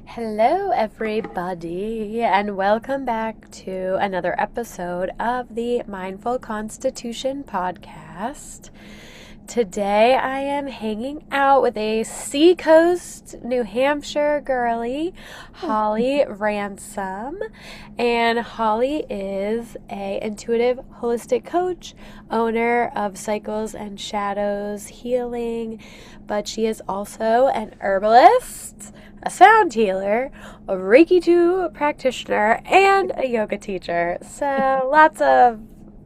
Hello, everybody, and welcome back to another episode of the Mindful Constitution podcast. Today, I am hanging out with a Seacoast, New Hampshire girly, Holly Ransom. And Holly is a intuitive holistic coach, owner of Cycles and Shadows Healing, but she is also an herbalist, a sound healer, a Reiki 2 practitioner, and a yoga teacher. So lots of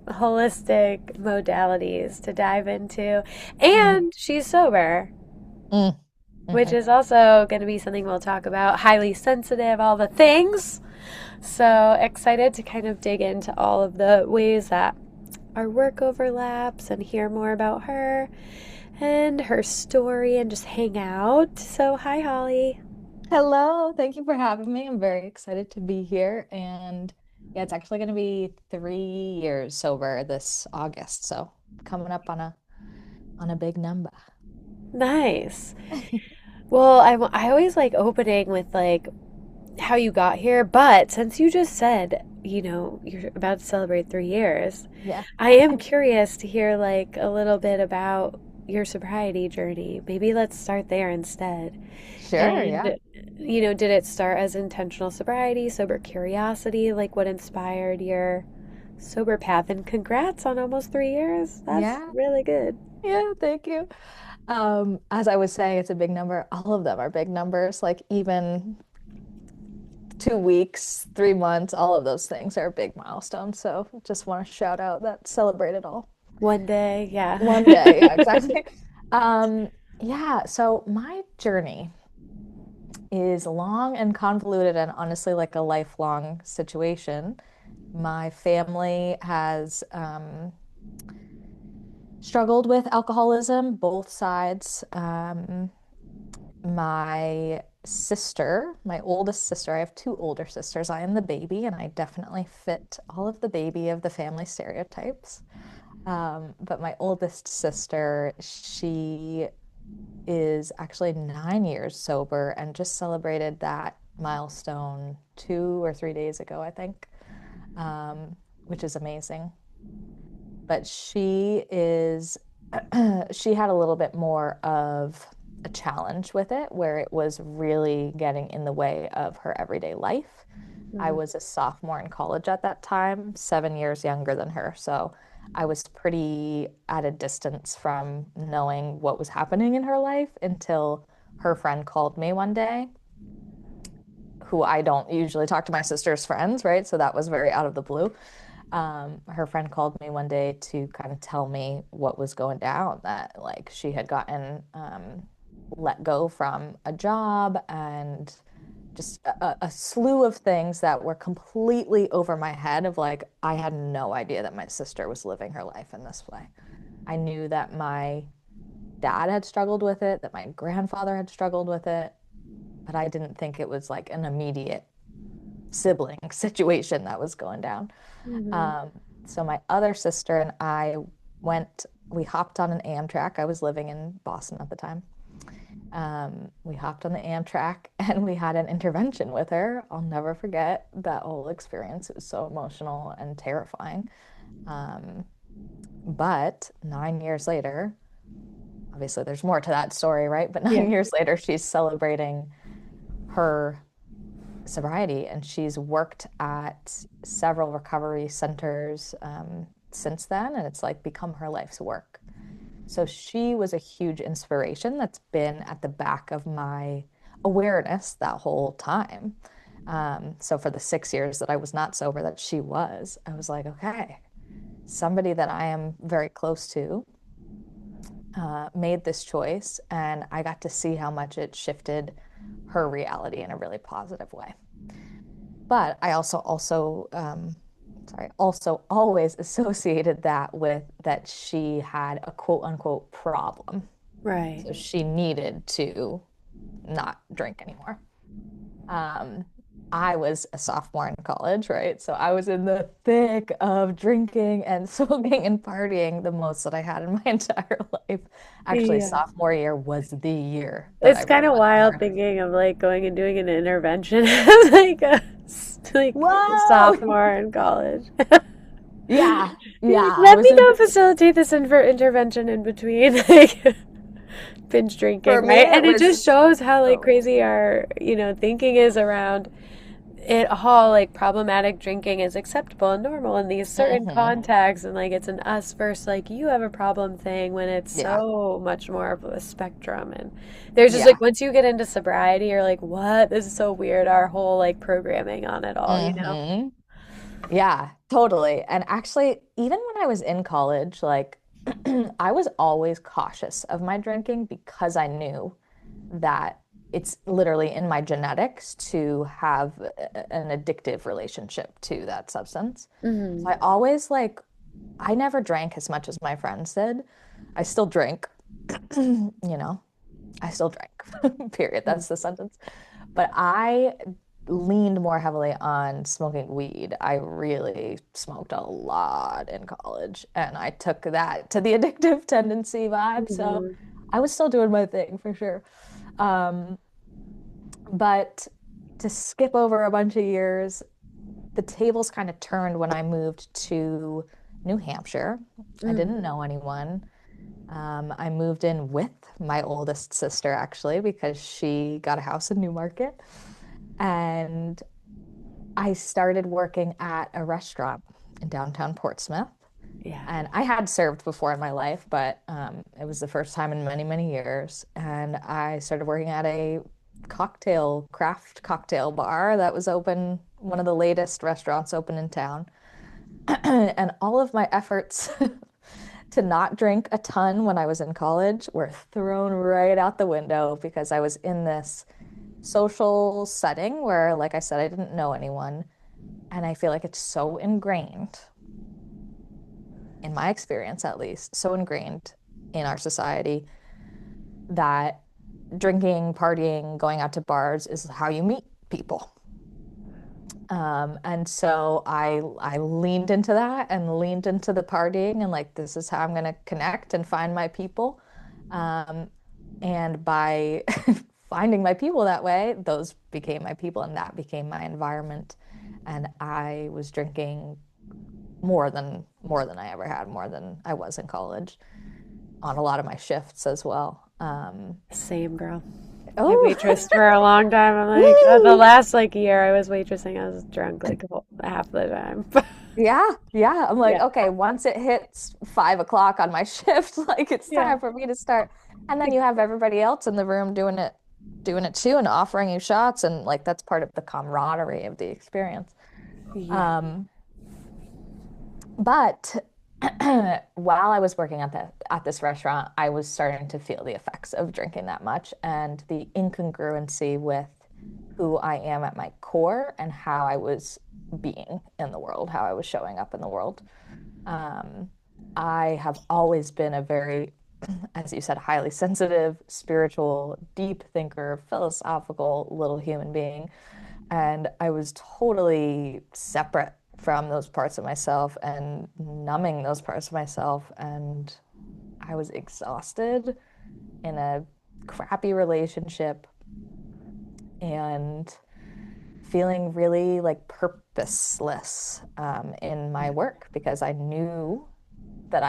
holistic modalities to dive into. Mm, And she's sober, mm, which mhm. is also going to be something we'll talk about. Highly sensitive, all the things. So excited to kind of dig into all of the ways that our work overlaps and hear more about her and her story and just hang out. So, hi, Holly. Hello, thank you for having me. I'm very excited to be here. And yeah, it's actually going to be 3 years sober this August. So coming up on a big number. Nice. Well, I always like opening with like how you got here, but since you just said, you're about to celebrate 3 years, Yeah. I am curious to hear like a little bit about your sobriety journey. Maybe let's start there instead. Sure, yeah. And, did it start as intentional sobriety, sober curiosity? Like what inspired your sober path? And congrats on almost 3 years. That's Yeah. really good. Yeah, thank you. As I was saying, it's a big number. All of them are big numbers. Like even 2 weeks, 3 months, all of those things are big milestones. So just want to shout out that celebrate it all. One day, yeah. One day, yeah, exactly. Um, yeah, so my journey is long and convoluted and honestly like a lifelong situation. My family has struggled with alcoholism, both sides. My sister, my oldest sister, I have two older sisters. I am the baby, and I definitely fit all of the baby of the family stereotypes. But my oldest sister, she is actually 9 years sober and just celebrated that milestone 2 or 3 days ago, I think, which is amazing. But she had a little bit more of a challenge with it, where it was really getting in the way of her everyday life. I Mm. was a sophomore in college at that time, 7 years younger than her. So I was pretty at a distance from knowing what was happening in her life until her friend called me one day, who I don't usually talk to my sister's friends, right? So that was very out of the blue. Her friend called me one day to kind of tell me what was going down, that like she had gotten let go from a job and just a slew of things that were completely over my head of like I had no idea that my sister was living her life in this way. I knew that my dad had struggled with it, that my grandfather had struggled with it, but I didn't think it was like an immediate sibling situation that was going down. Mhm. Um, so my other sister and I we hopped on an Amtrak. I was living in Boston at the time. We hopped on the Amtrak and we had an intervention with her. I'll never forget that whole experience. It was so emotional and terrifying. Um, but 9 years later, obviously there's more to that story, right? But Yeah. 9 years later, she's celebrating her sobriety and she's worked at several recovery centers since then. And it's like become her life's work. So she was a huge inspiration that's been at the back of my awareness that whole time. So for the 6 years that I was not sober, that she was, I was like, okay, somebody that I am very close to made this choice, and I got to see how much it shifted her reality in a really positive way. But I also always associated that with that she had a quote unquote problem. Right. So she needed to not drink anymore. Um, I was a sophomore in college, right? So I was in the thick of drinking and smoking and partying the most that I had in my entire life. Actually, Yeah. sophomore year was the year that I It's kind really of went wild hard. thinking of like going and doing an intervention as like a Whoa! sophomore in college. Yeah, You're yeah. like, I let was me in go facilitate this intervention in between like binge For drinking, me, right? it And it was just shows how like so. crazy our, thinking is around it, how like problematic drinking is acceptable and normal in these certain Hmm. contexts, and like it's an us versus like you have a problem thing, when it's Yeah, so much more of a spectrum. And there's just yeah. like, once you get into sobriety, you're like, what, this is so weird, our whole like programming on it all. Hmm. Yeah, totally. And actually, even when I was in college, like I was always cautious of my drinking because I knew that it's literally in my genetics to have an addictive relationship to that substance. So Hmm. I always I never drank as much as my friends did. I still drink, you know, I still drank, period. That's the sentence. But I leaned more heavily on smoking weed. I really smoked a lot in college, and I took that to the addictive tendency vibe. So Hmm. I was still doing my thing for sure. Um, but to skip over a bunch of years, the tables kind of turned when I moved to New Hampshire. I didn't Hmm. know anyone. I moved in with my oldest sister actually because she got a house in Newmarket. And I started working at a restaurant in downtown Portsmouth. Yeah. And I had served before in my life, but it was the first time in many, many years. And I started working at a craft cocktail bar that was open, one of the latest restaurants open in town. And all of my efforts to not drink a ton when I was in college were thrown right out the window because I was in this social setting where, like I said, I didn't know anyone. And I feel like it's so ingrained, in my experience at least, so ingrained in our society that drinking, partying, going out to bars is how you meet people. And so I leaned into that and leaned into the partying and like this is how I'm gonna connect and find my people. Um, and by finding my people that way, those became my people and that became my environment. And I was drinking more than I ever had, more than I was in college on a lot of my shifts as well. Same, girl. I Oh, waitressed for a long time. I'm like, the woo! last like year I was waitressing, I was drunk like half the time. Yeah, yeah. I'm like, Yeah. okay, once it hits 5 o'clock on my shift, like it's Yeah. time for me to start. And then you have everybody else in the room doing it too, and offering you shots, and like that's part of the camaraderie of the experience. Yeah. Um, but while I was working at this restaurant, I was starting to feel the effects of drinking that much and the incongruency with who I am at my core and how I was being in the world, how I was showing up in the world. Um, I have always been a very, as you said, highly sensitive, spiritual, deep thinker, philosophical little human being. And I was totally separate from those parts of myself and numbing those parts of myself. And I was exhausted in a crappy relationship and feeling really like purposeless in my work because I knew that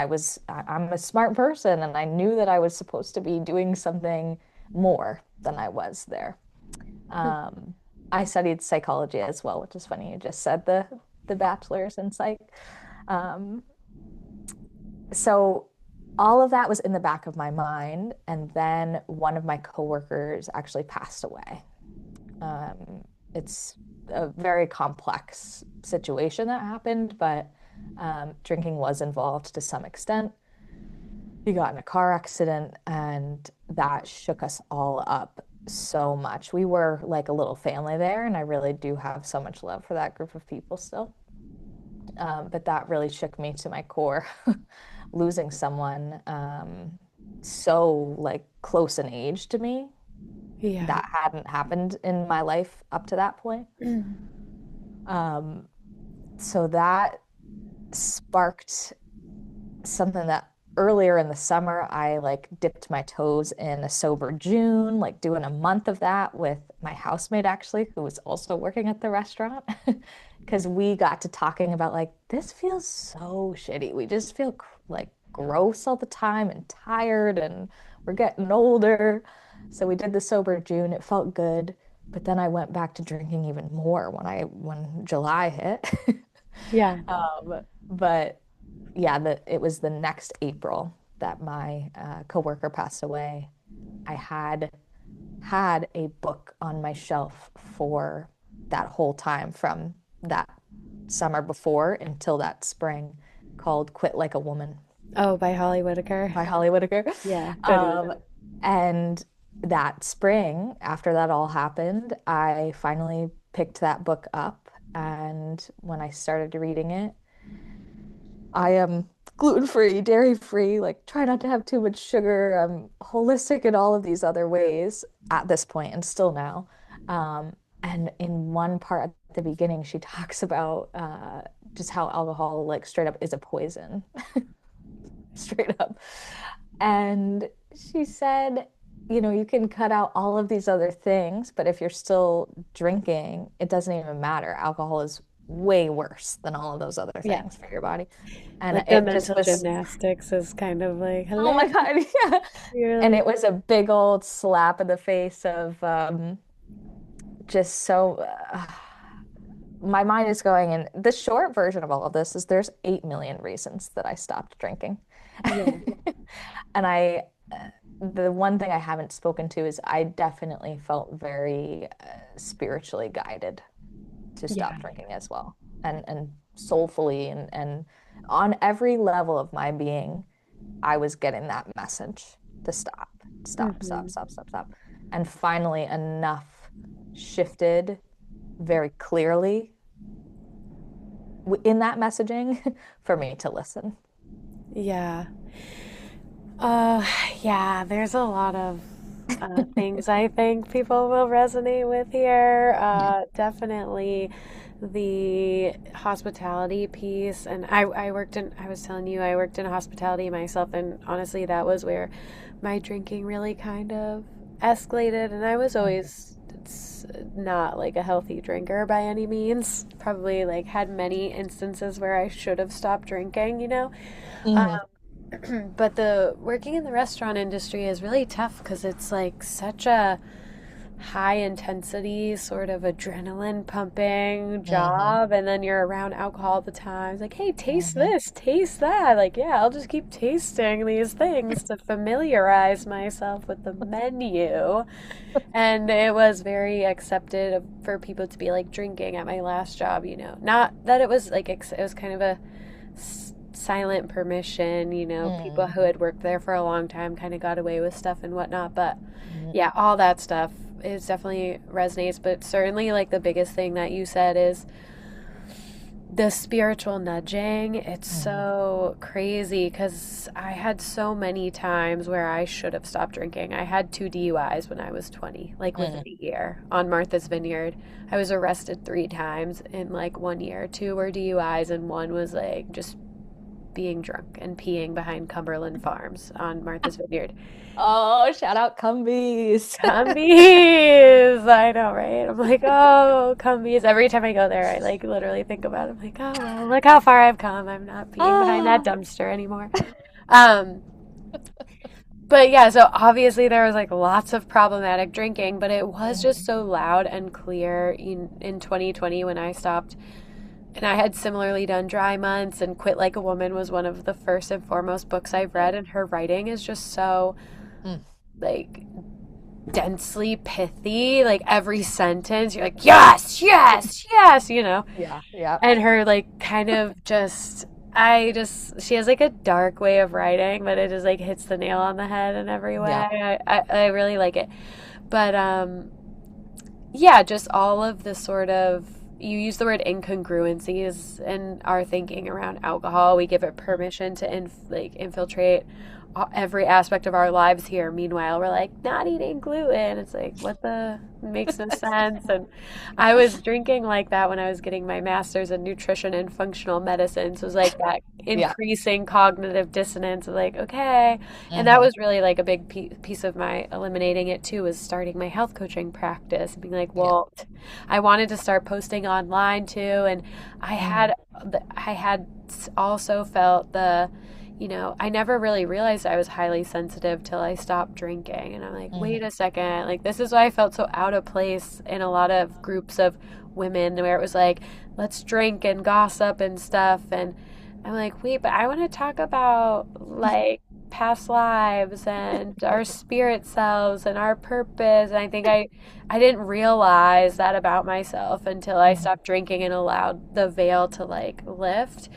I'm a smart person and I knew that I was supposed to be doing something more than I was there. Um, I studied psychology as well, which is funny. You just said the bachelor's in psych. Um, so all of that was in the back of my mind, and then one of my coworkers actually passed away. It's a very complex situation that happened, but drinking was involved to some extent. He got in a car accident, and that shook us all up so much. We were like a little family there, and I really do have so much love for that group of people still. But that really shook me to my core, losing someone so like close in age to me Yeah. That hadn't happened in my life up to that point. Mm. Um, so that sparked something that earlier in the summer I like dipped my toes in a sober June, like doing a month of that with my housemate actually, who was also working at the restaurant. Because we got to talking about like this feels so shitty. We just feel like gross all the time and tired and we're getting older. So we did the sober June. It felt good. But then I went back to drinking even more when July hit. Yeah. But yeah, it was the next April that my coworker passed away. I had a book on my shelf for that whole time from that summer before until that spring called Quit Like a Woman Oh, by Holly Whitaker. by Holly Whitaker. Yeah, good one. Um, and that spring, after that all happened, I finally picked that book up. And when I started reading it, I am gluten-free, dairy-free, like try not to have too much sugar. I'm holistic in all of these other ways at this point and still now. And in one part at the beginning, she talks about just how alcohol, like straight up, is a poison, straight up. And she said, you can cut out all of these other things, but if you're still drinking, it doesn't even matter. Alcohol is way worse than all of those other Yeah. things for your body. And Like the it just mental was, gymnastics is kind of like, oh hello. my God, yeah. You're And like, it was a big old slap in the face of just so my mind is going. And the short version of all of this is there's 8 million reasons that I stopped drinking. yeah, And the one thing I haven't spoken to is I definitely felt very spiritually guided to yeah. stop drinking as well, and soulfully and on every level of my being, I was getting that message to stop, stop, stop, Hmm. stop, stop, stop. And finally, enough shifted very clearly in that messaging for me to listen. Yeah. Uh, yeah, there's a lot of things I think people will resonate with here. Yeah. Definitely the hospitality piece. And I was telling you, I worked in hospitality myself. And honestly, that was where my drinking really kind of escalated. And I was Mhm. always it's not like a healthy drinker by any means. Probably like had many instances where I should have stopped drinking. Mhm. But the working in the restaurant industry is really tough because it's like such a high intensity sort of adrenaline pumping Mhm. job, and then you're around alcohol all the time. It's like, hey, taste Mhm. this, taste that. Like, yeah, I'll just keep tasting these things to familiarize myself with the menu. And it was very accepted for people to be like drinking at my last job. Not that it was like it was kind of a silent permission. People who Mhm. had worked there for a long time kind of got away with stuff and whatnot. But Mhm. yeah, all that stuff is definitely resonates. But certainly, like the biggest thing that you said is the spiritual nudging. It's Mhm. so crazy because I had so many times where I should have stopped drinking. I had 2 DUIs when I was 20, like within Mhm. a year on Martha's Vineyard. I was arrested 3 times in like 1 year. Two were DUIs, and one was like just being drunk and peeing behind Cumberland Farms on Martha's Vineyard. Oh, shout out Cumbies. Cumbies! I know, right? I'm like, oh, Cumbies. Every time I go there, I like literally think about it. I'm like, oh, well, look how far I've come. I'm not peeing behind that Ah. dumpster anymore. Um, but yeah, so obviously there was like lots of problematic drinking, but it was just Mhm. so loud and clear in 2020 when I stopped. And I had similarly done Dry Months, and Quit Like a Woman was one of the first and foremost books I've read, and her writing is just so Mm. like densely pithy. Like every sentence, you're like, yes, yes, yes. Yeah, yeah, And her like kind of she has like a dark way of writing, but it just like hits the nail on the head in every way. yeah. I really like it. But yeah, just all of the sort of you use the word incongruencies in our thinking around alcohol. We give it permission to like infiltrate every aspect of our lives here. Meanwhile, we're like not eating gluten. It's like what the makes no sense. And I was drinking like that when I was getting my master's in nutrition and functional medicine. So it was like that Yeah. increasing cognitive dissonance of like, okay. And that Hmm. was really like a big piece of my eliminating it too, was starting my health coaching practice, being like, Yeah. well, I wanted to start posting online too. And I Hmm. had, I had also felt I never really realized I was highly sensitive till I stopped drinking. And I'm like, wait Hmm. a second. Like, this is why I felt so out of place in a lot of groups of women where it was like, let's drink and gossip and stuff. And I'm like, wait, but I want to talk about like past lives and our spirit selves and our purpose. And I didn't realize that about myself until I Hmm. stopped drinking and allowed the veil to like lift.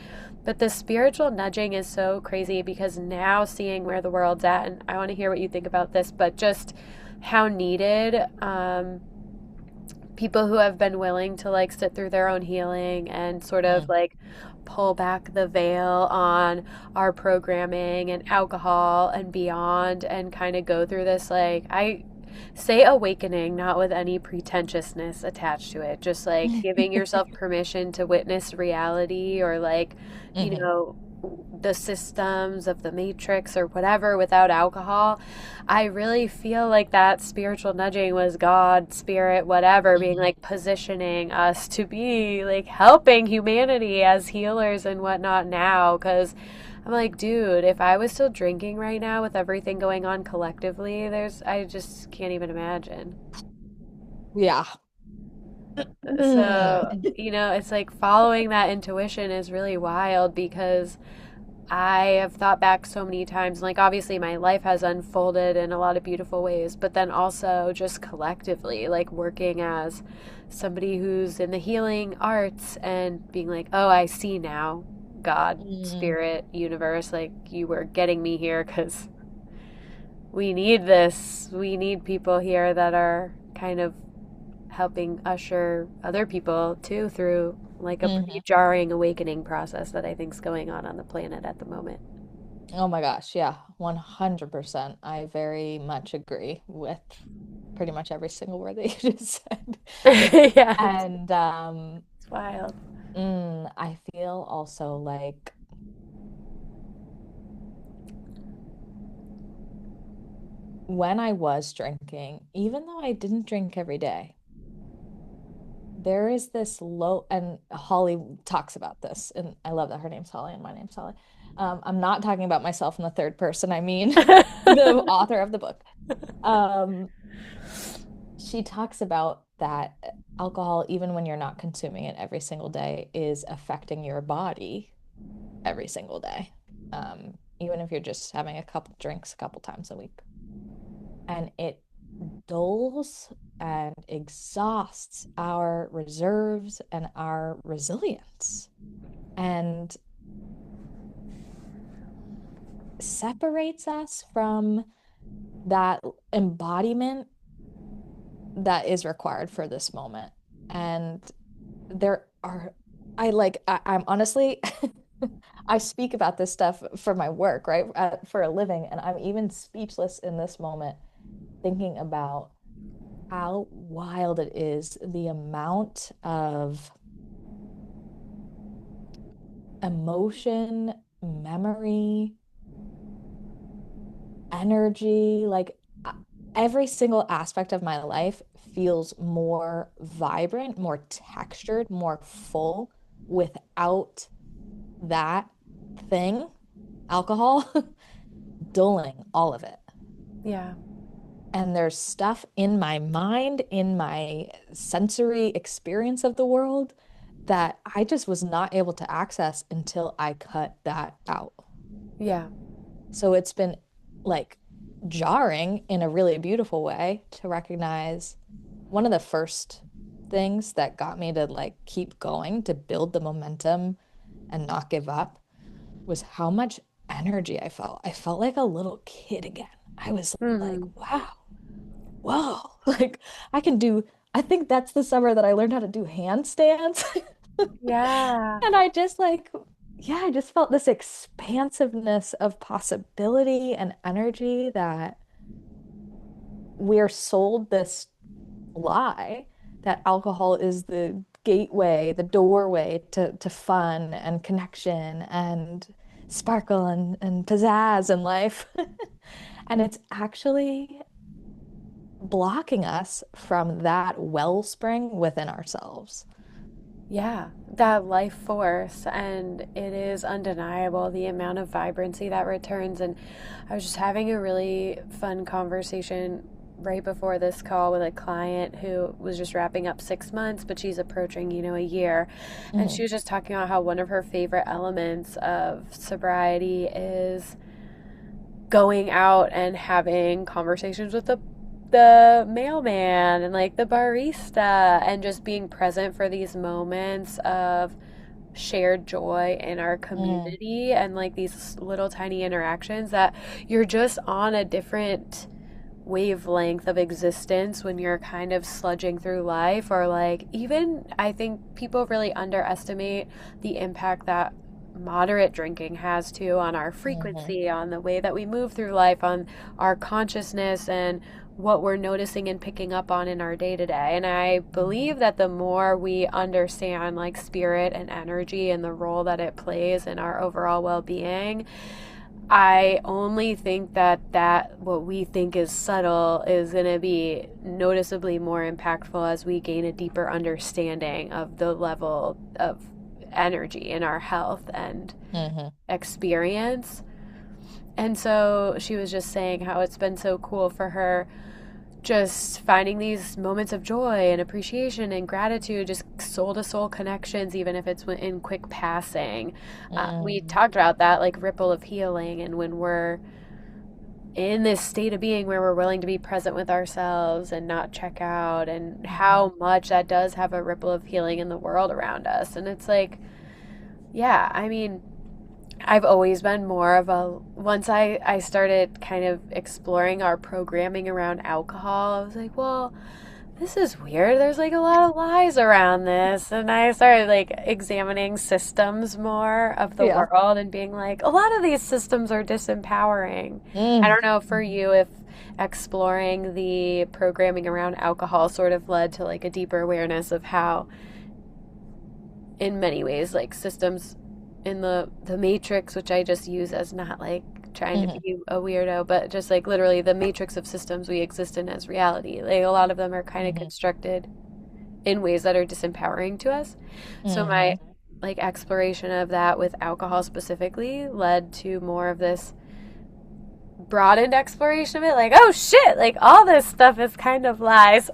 But the spiritual nudging is so crazy because now seeing where the world's at, and I want to hear what you think about this, but just how needed people who have been willing to like sit through their own healing and sort of Hmm. like pull back the veil on our programming and alcohol and beyond and kind of go through this like I say awakening, not with any pretentiousness attached to it, just like giving yourself permission to witness reality or like, you Hmm. know, the systems of the matrix or whatever without alcohol. I really feel like that spiritual nudging was God, spirit, whatever, being Hmm. like positioning us to be like helping humanity as healers and whatnot now. Cause I'm like, dude, if I was still drinking right now with everything going on collectively, I just can't even imagine. Yeah. So, Mm. it's like following that intuition is really wild because I have thought back so many times. Like, obviously, my life has unfolded in a lot of beautiful ways, but then also just collectively, like working as somebody who's in the healing arts and being like, oh, I see now, God, Mm. spirit, universe, like you were getting me here because we need this. We need people here that are kind of helping usher other people too through like a pretty Hmm. jarring awakening process that I think's going on the planet at the moment. Oh my gosh, yeah, 100%. I very much agree with pretty much every single word that you just said. Yeah, And it's wild. I feel also like when I was drinking, even though I didn't drink every day, there is this low, and Holly talks about this, and I love that her name's Holly and my name's Holly. I'm not talking about myself in the third person, I mean the author of the book. Um, she talks about that alcohol, even when you're not consuming it every single day, is affecting your body every single day. Even if you're just having a couple drinks a couple times a week. And it dulls and exhausts our reserves and our resilience and separates us from that embodiment that is required for this moment. And there are, I'm honestly, I speak about this stuff for my work, right? For a living. And I'm even speechless in this moment thinking about how wild it is, the amount of emotion, memory, energy, like every single aspect of my life feels more vibrant, more textured, more full without that thing, alcohol, dulling all of it. Yeah. And there's stuff in my mind, in my sensory experience of the world that I just was not able to access until I cut that out. Yeah. So it's been like jarring in a really beautiful way to recognize one of the first things that got me to like keep going, to build the momentum and not give up was how much energy I felt. I felt like a little kid again. I was like, Hmm. wow, whoa, like I can do, I think that's the summer that I learned how to do handstands. Yeah. And I just like yeah, I just felt this expansiveness of possibility and energy that we're sold this lie that alcohol is the gateway, the doorway to fun and connection and sparkle and pizzazz in life. And it's actually blocking us from that wellspring within ourselves. Yeah, that life force, and it is undeniable the amount of vibrancy that returns. And I was just having a really fun conversation right before this call with a client who was just wrapping up 6 months, but she's approaching, a year. And she Mhm. was just talking about how one of her favorite elements of sobriety is going out and having conversations with the mailman and like the barista, and just being present for these moments of shared joy in our Mm, community, and like these little tiny interactions that you're just on a different wavelength of existence when you're kind of sludging through life. Or like, even I think people really underestimate the impact that moderate drinking has too on our mhm, frequency, on the way that we move through life, on our consciousness, and what we're noticing and picking up on in our day to day. And I mhm, believe that the more we understand like spirit and energy and the role that it plays in our overall well being, I only think that what we think is subtle is going to be noticeably more impactful as we gain a deeper understanding of the level of energy in our health and mhm, experience. And so she was just saying how it's been so cool for her, just finding these moments of joy and appreciation and gratitude, just soul to soul connections, even if it's in quick passing. We mhm, talked about that like ripple of healing, and when we're in this state of being where we're willing to be present with ourselves and not check out, and mhm, how much that does have a ripple of healing in the world around us. And it's like, yeah, I mean, I've always been more of a, once I started kind of exploring our programming around alcohol, I was like, well, this is weird. There's like a lot of lies around this. And I started like examining systems more of the yeah. world and being like, a lot of these systems are disempowering. I Mm, don't know for mhm, you if exploring the programming around alcohol sort of led to like a deeper awareness of how, in many ways, like systems in the matrix, which I just use as not like trying to mhm, be a weirdo, but just like literally the matrix of systems we exist in as reality. Like a lot of them are kind of mhm, constructed in ways that are disempowering to us. So my mhm, like exploration of that with alcohol specifically led to more of this broadened exploration of it, like, oh shit, like all this stuff is kind of lies.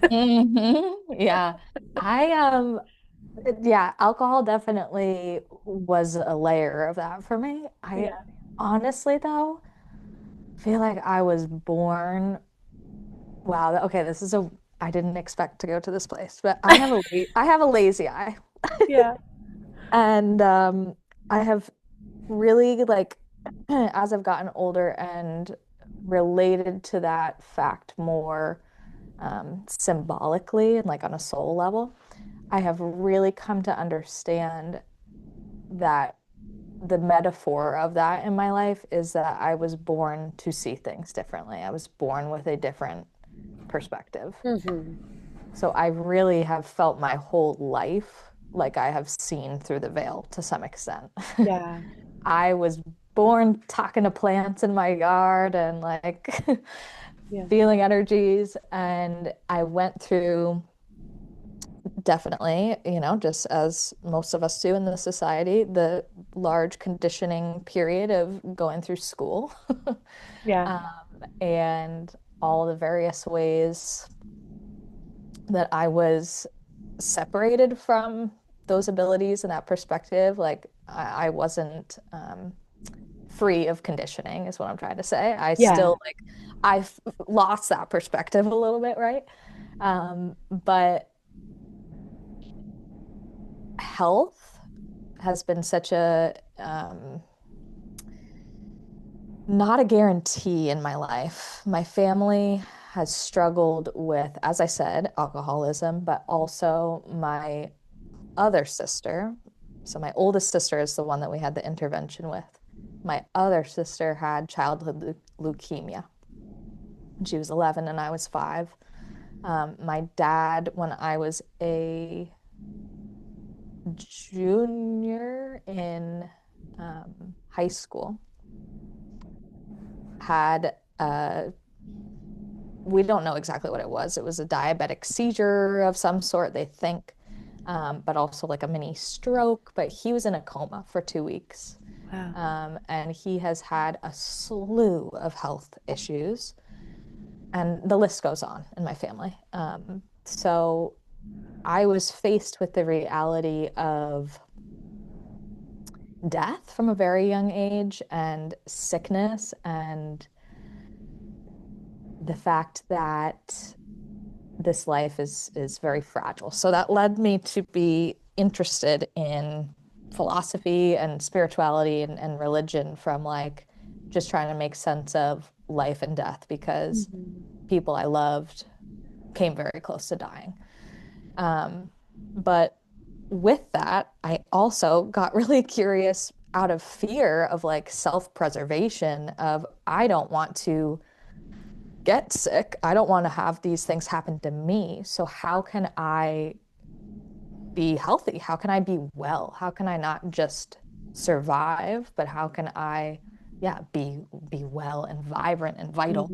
mhm. Yeah. I yeah, alcohol definitely was a layer of that for me. I Yeah. honestly though feel like I was born, wow, okay, this is a I didn't expect to go to this place, but I have a lazy eye. Yeah. And I have really like as I've gotten older and related to that fact more symbolically and like on a soul level, I have really come to understand that the metaphor of that in my life is that I was born to see things differently. I was born with a different perspective. Hmm. So I really have felt my whole life like I have seen through the veil to some extent. Yeah. I was born talking to plants in my yard and like Yeah. feeling energies. And I went through definitely, just as most of us do in the society, the large conditioning period of going through school. Yeah. um, and all the various ways that I was separated from those abilities and that perspective. Like I wasn't free of conditioning, is what I'm trying to say. I Yeah. still like I've lost that perspective a little bit, right? But health has been such a not a guarantee in my life. My family has struggled with, as I said, alcoholism, but also my other sister So my oldest sister is the one that we had the intervention with. My other sister had childhood leukemia. She was 11 and I was 5. My dad, when I was a junior in high school, had we don't know exactly what it was. It was a diabetic seizure of some sort, they think, but also like a mini stroke. But he was in a coma for 2 weeks. Wow. And he has had a slew of health issues. And the list goes on in my family. So I was faced with the reality of death from a very young age and sickness and the fact that this life is very fragile. So that led me to be interested in philosophy and spirituality and religion from like just trying to make sense of life and death because people I loved came very close to dying. But with that, I also got really curious out of fear of like self-preservation of I don't want to get sick. I don't want to have these things happen to me. So how can I be healthy? How can I be well? How can I not just survive, but how can I, yeah, be well and vibrant and vital?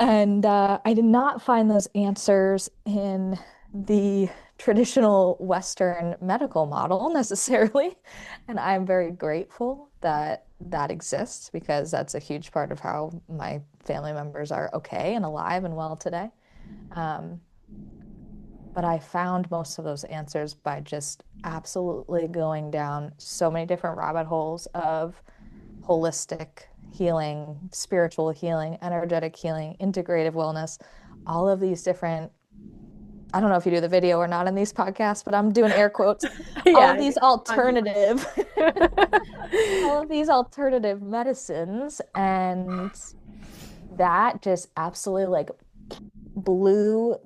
And I did not find those answers in the traditional Western medical model necessarily. And I'm very grateful that that exists because that's a huge part of how my family members are okay and alive and well today. But I found most of those answers by just absolutely going down so many different rabbit holes of holistic healing, spiritual healing, energetic healing, integrative wellness, all of these different, I don't know if you do the video or not in these podcasts, but I'm doing air quotes, all of these alternative, all of these alternative medicines. And that just absolutely like blew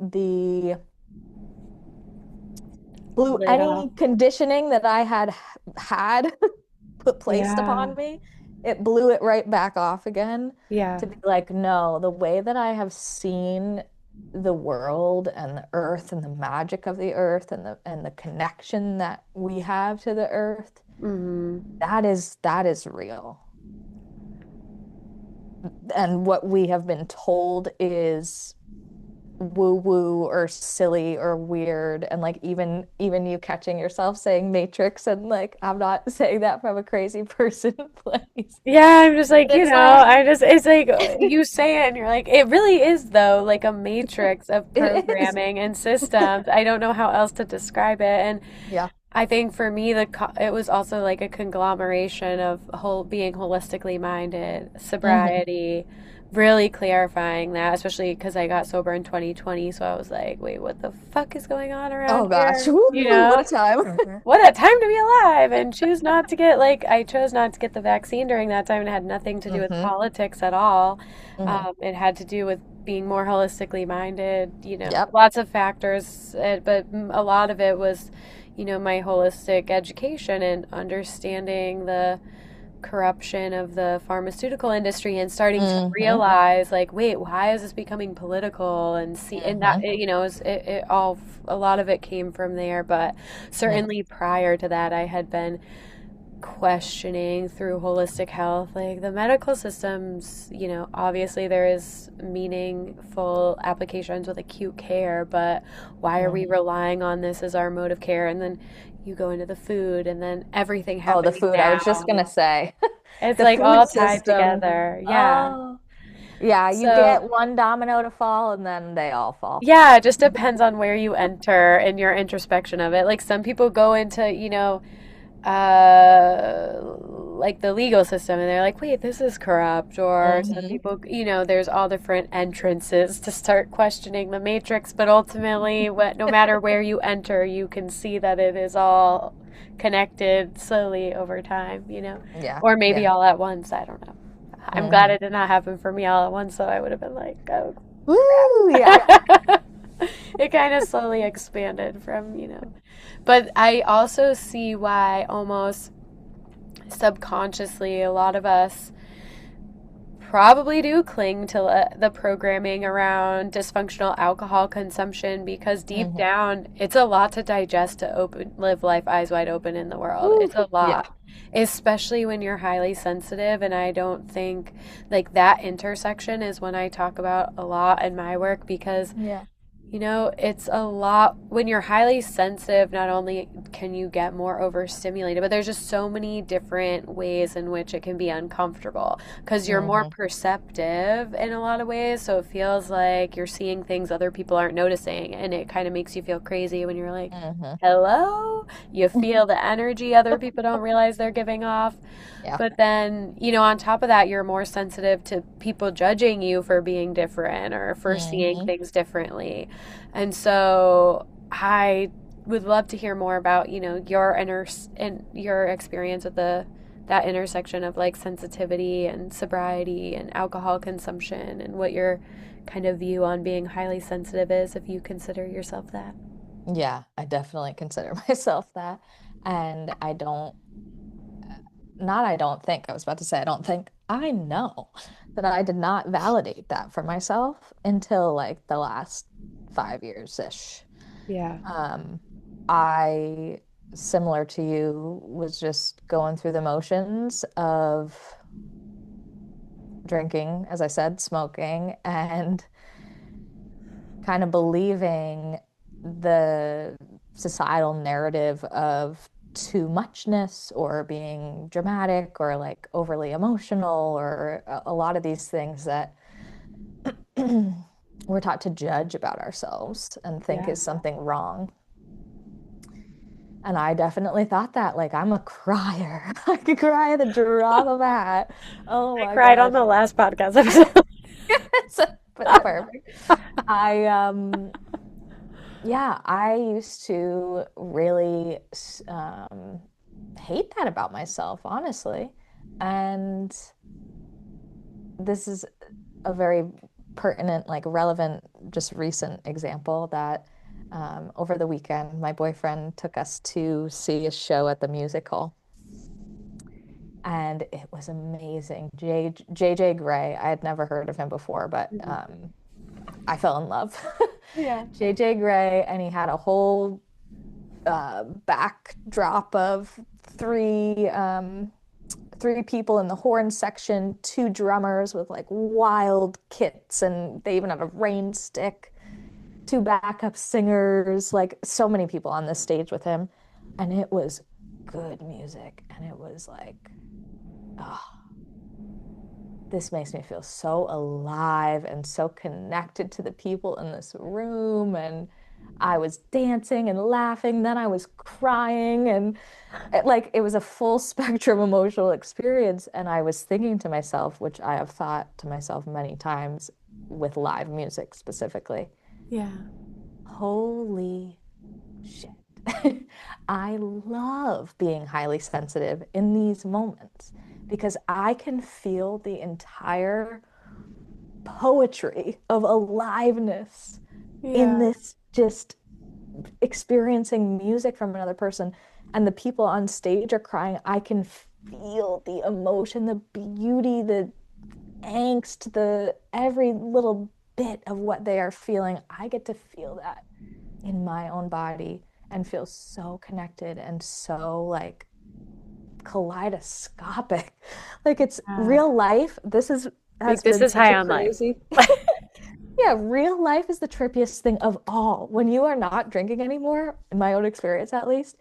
any conditioning that I had placed upon me. It blew it right back off again. To be like, no, the way that I have seen the world and the earth and the magic of the earth and the connection that we have to the earth, that is real. And what we have been told is woo-woo or silly or weird, and like even you catching yourself saying matrix, and like I'm not saying that from a crazy person place. Yeah, I'm just like, It's like, it's like you say it and you're like, it really is though, like a matrix of it is. programming and systems. I don't know how else to describe it. And Yeah. I think for me, it was also like a conglomeration of being holistically minded, sobriety, really clarifying that, especially because I got sober in 2020. So I was like, wait, what the fuck is going on around Gosh. here? Woo, what a time. What a time to be alive. And I chose not to get the vaccine during that time. And it had nothing to do with politics at all. It had to do with being more holistically minded, Yep. lots of factors, but a lot of it was my holistic education and understanding the corruption of the pharmaceutical industry and starting to realize like, wait, why is this becoming political? And see, and that, a lot of it came from there. But certainly prior to that, I had been questioning through holistic health, like the medical systems, obviously there is meaningful applications with acute care, but why are we relying on this as our mode of care? And then you go into the food and then everything happening The food, now. I was just gonna say. It's The like food all tied system. together. Yeah. Oh, yeah, you So, get one domino to fall and then they all fall. yeah, it just depends on where you enter and your introspection of it. Like some people go into, like the legal system and they're like, wait, this is corrupt. Or some people, there's all different entrances to start questioning the matrix. But ultimately, no matter where you enter, you can see that it is all connected slowly over time, Yeah. or maybe Yeah. all at once. I don't know. I'm glad it did not happen for me all at once, so I would have been like, oh. Woo, yeah. It It kind of slowly expanded from, but I also see why almost subconsciously a lot of us probably do cling to the programming around dysfunctional alcohol consumption because deep Hmm. down it's a lot to digest to live life eyes wide open in the world. Ooh, It's a yeah. lot, especially when you're highly sensitive. And I don't think like that intersection is one I talk about a lot in my work because Yeah. it's a lot when you're highly sensitive. Not only can you get more overstimulated, but there's just so many different ways in which it can be uncomfortable because you're more Hmm. perceptive in a lot of ways. So it feels like you're seeing things other people aren't noticing, and it kind of makes you feel crazy when you're like, Hmm. hello? You feel the energy other people don't realize they're giving off. Yeah. But then, on top of that, you're more sensitive to people judging you for being different or for seeing Hmm. things differently. And so I would love to hear more about, your and your experience with that intersection of like sensitivity and sobriety and alcohol consumption and what your kind of view on being highly sensitive is if you consider yourself that. Yeah, I definitely consider myself that. And I don't, not I don't think, I was about to say, I don't think, I know that I did not validate that for myself until like the last 5 years-ish. Yeah. Um, I, similar to you, was just going through the motions of drinking, as I said, smoking, and kind of believing the societal narrative of too muchness or being dramatic or like overly emotional or a lot of these things that we're taught to judge about ourselves and think Yeah. is something wrong. And I definitely thought that, like, I'm a crier. I could cry at the drop of a hat. Oh I my cried on gosh. the last podcast episode. It's perfect. I Yeah, I used to really hate that about myself, honestly. And this is a very pertinent, like relevant, just recent example that over the weekend, my boyfriend took us to see a show at the music hall. And it was amazing. J. J. Gray, I had never heard of him before, but I fell in love. Yeah. J. J. Gray, and he had a whole backdrop of three people in the horn section, two drummers with like wild kits, and they even had a rain stick, two backup singers, like so many people on this stage with him. And it was good music. And it was like, oh, this makes me feel so alive and so connected to the people in this room. And I was dancing and laughing, then I was crying, and it was a full spectrum emotional experience. And I was thinking to myself, which I have thought to myself many times with live music specifically, Yeah. holy shit. I love being highly sensitive in these moments because I can feel the entire poetry of aliveness in Yeah. this just experiencing music from another person, and the people on stage are crying. I can feel the emotion, the beauty, the angst, the every little bit of what they are feeling. I get to feel that in my own body and feel so connected and so like kaleidoscopic. Like it's Yeah. real life. Like Has this been is such high a on life. crazy. Yeah, real life is the trippiest thing of all. When you are not drinking anymore, in my own experience at least,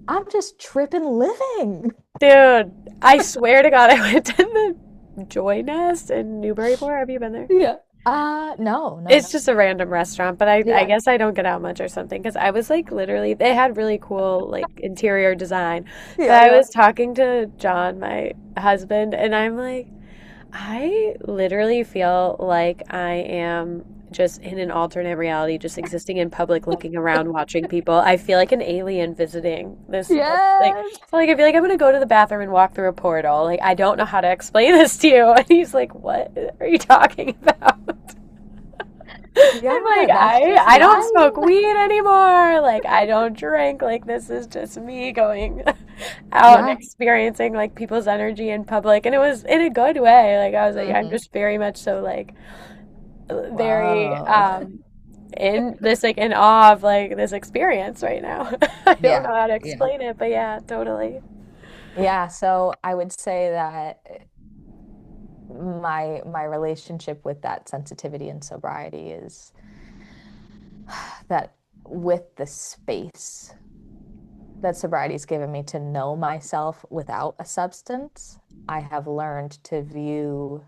I'm just tripping living. Dude, I swear to God, I went to the Joy Nest in Newburyport. Have you been there? Yeah. No, no, It's no. just a random restaurant, but I Yeah. guess I don't get out much or something because I was like literally, they had really cool like interior design. But Yeah, I yeah. was talking to John, my husband, and I'm like, I literally feel like I am just in an alternate reality, just existing in public, looking around, watching people. I feel like an alien visiting this place. Like, Yes. so like I feel like I'm gonna go to the bathroom and walk through a portal. Like I don't know how to explain this to you. And he's like, "What are you talking about?" I'm like, Yeah, that's just I don't smoke life. weed anymore. Like, I don't drink. Like, this is just me going out and Yeah. experiencing like people's energy in public. And it was in a good way. Like, I was like, I'm Hmm. just very much so like very Whoa. in this like in awe of like this experience right now. I don't Yeah. know how to Yeah. explain it, but yeah, totally. Yeah. So I would say that my relationship with that sensitivity and sobriety is that with the space that sobriety's given me to know myself without a substance, I have learned to view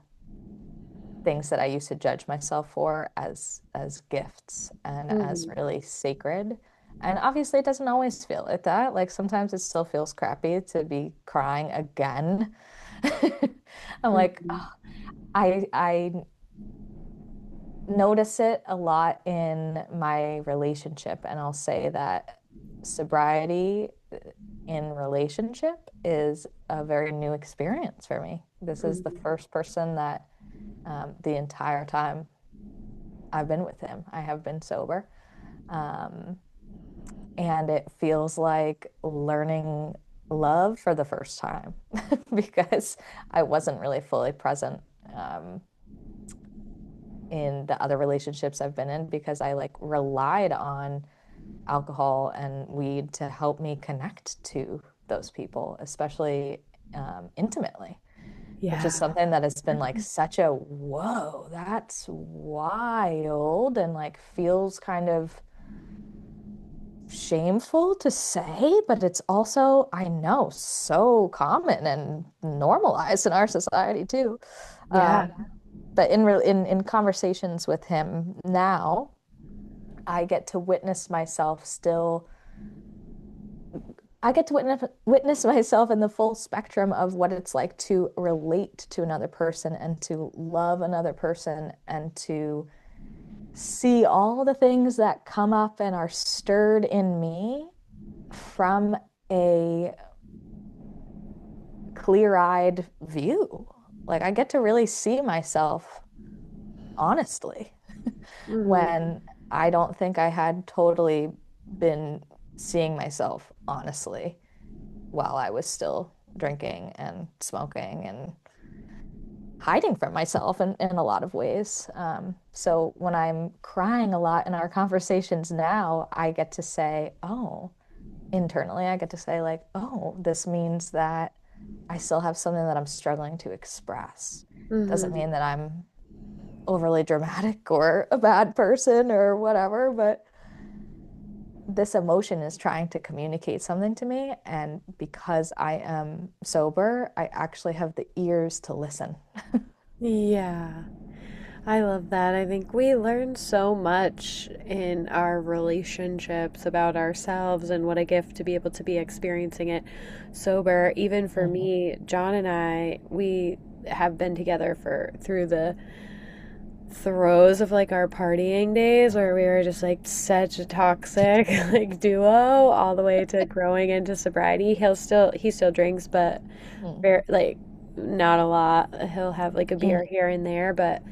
things that I used to judge myself for as gifts and as Mhm. really sacred. And obviously it doesn't always feel like that. Like sometimes it still feels crappy to be crying again. I'm like, Mhm. oh, I notice it a lot in my relationship, and I'll say that sobriety in relationship is a very new experience for me. This is the Mhm. first person that the entire time I've been with him, I have been sober. Um, and it feels like learning love for the first time because I wasn't really fully present um, in the other relationships I've been in because I like relied on alcohol and weed to help me connect to those people, especially intimately, which is Yeah. something that has been like such a whoa, that's wild and like feels kind of shameful to say, but it's also, I know, so common and normalized in our society too. Yeah. But in conversations with him now, I get to witness myself still. I get to witness myself in the full spectrum of what it's like to relate to another person and to love another person and to see all the things that come up and are stirred in me from a clear-eyed view. Like I get to really see myself honestly Mhm. when I don't think I had totally been seeing myself honestly while I was still drinking and smoking and hiding from myself in a lot of ways. So when I'm crying a lot in our conversations now, I get to say, oh, internally, I get to say, like, oh, this means that I still have something that I'm struggling to express. Doesn't Mhm. mean that I'm overly dramatic or a bad person or whatever, but this emotion is trying to communicate something to me. And because I am sober, I actually have the ears to listen. Yeah. I love that. I think we learn so much in our relationships about ourselves and what a gift to be able to be experiencing it sober. Even for Mhm. me, John and I, we have been together for through the throes of like our partying days where we were just like such a toxic like duo all the way to growing into sobriety. He still drinks, but Mm. very like not a lot. He'll have like a Mm. beer here and there, but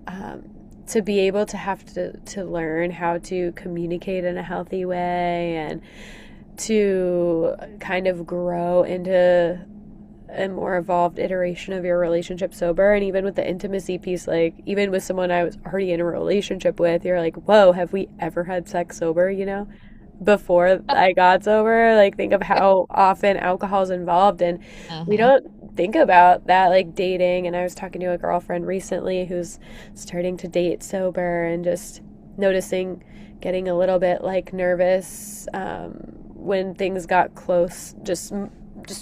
um, to be able to have to learn how to communicate in a healthy way and to kind of grow into a more evolved iteration of your relationship sober. And even with the intimacy piece, like even with someone I was already in a relationship with, you're like, whoa, have we ever had sex sober, you know, before I got sober? Like think of how often alcohol's involved, and we Mhm. don't think about that like dating. And I was talking to a girlfriend recently who's starting to date sober and just noticing getting a little bit like nervous when things got close, just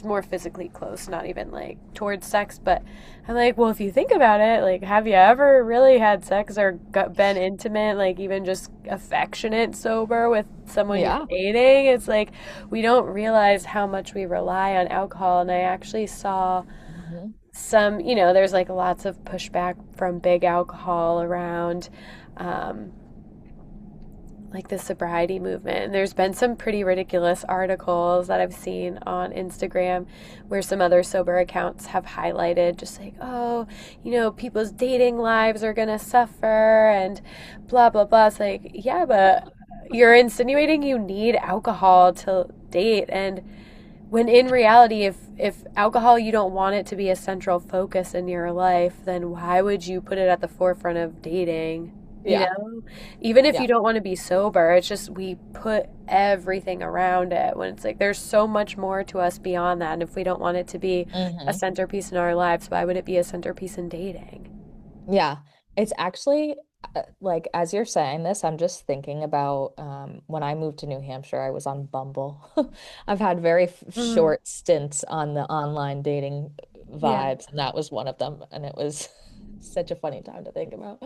more physically close, not even like towards sex. But I'm like, well, if you think about it, like, have you ever really had sex or been intimate, like even just affectionate sober with someone you're Yeah. dating? It's like we don't realize how much we rely on alcohol. And I actually saw Mhm. some, you know, there's like lots of pushback from big alcohol around. Um, like the sobriety movement. And there's been some pretty ridiculous articles that I've seen on Instagram where some other sober accounts have highlighted just like, oh, people's dating lives are going to suffer and blah, blah, blah. It's like, yeah, but you're insinuating you need alcohol to date. And when in reality, if alcohol, you don't want it to be a central focus in your life, then why would you put it at the forefront of dating? You Yeah. know, even if Yeah. you don't want to be sober, it's just we put everything around it when it's like there's so much more to us beyond that. And if we don't want it to be a Hmm. centerpiece in our lives, why would it be a centerpiece in dating? Yeah. It's actually like as you're saying this, I'm just thinking about when I moved to New Hampshire, I was on Bumble. I've had very Mm, short stints on the online dating yeah. vibes, and that was one of them. And it was such a funny time to think about.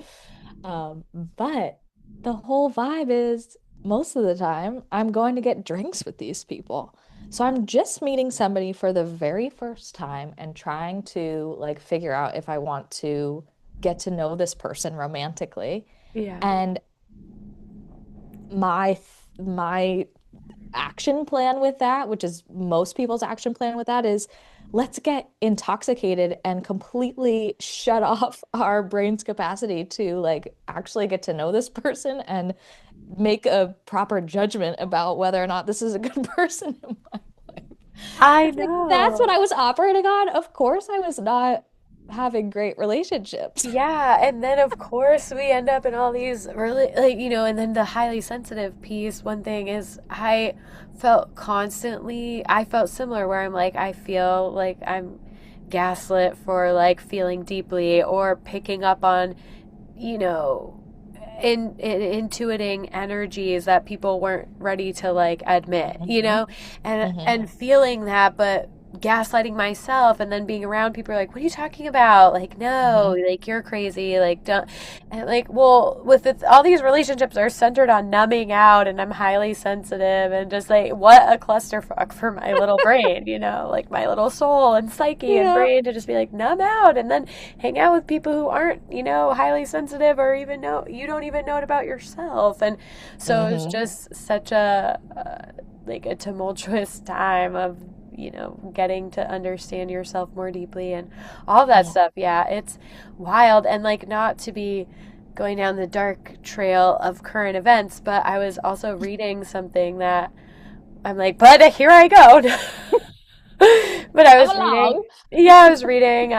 But the whole vibe is most of the time I'm going to get drinks with these people. So I'm just meeting somebody for the very first time and trying to like figure out if I want to get to know this person romantically. Yeah. And my action plan with that, which is most people's action plan with that, is let's get intoxicated and completely shut off our brain's capacity to like actually get to know this person and make a proper judgment about whether or not this is a good person in my life. I It's like that's what know. I was operating on. Of course, I was not having great relationships. Yeah, and then of course we end up in all these really like and then the highly sensitive piece, one thing is I felt similar where I'm like I feel like I'm gaslit for like feeling deeply or picking up on you know in intuiting energies that people weren't ready to like admit, Hmm. Hmm. and feeling that, but gaslighting myself and then being around people are like, what are you talking about? Like, no, Hmm. like you're crazy. Like, don't. And like, well, with all these relationships are centered on numbing out, and I'm highly sensitive, and just like, what a clusterfuck for my little brain, like my little soul and psyche and Yeah. brain to just be like, numb out and then hang out with people who aren't, highly sensitive or even know you don't even know it about yourself. And so it's Hmm. just such a like a tumultuous time of getting to understand yourself more deeply and all that Yeah. stuff. Yeah, it's wild. And like, not to be going down the dark trail of current events, but I was also reading something that I'm like, but here I go. But I Come was reading, along. yeah, I was reading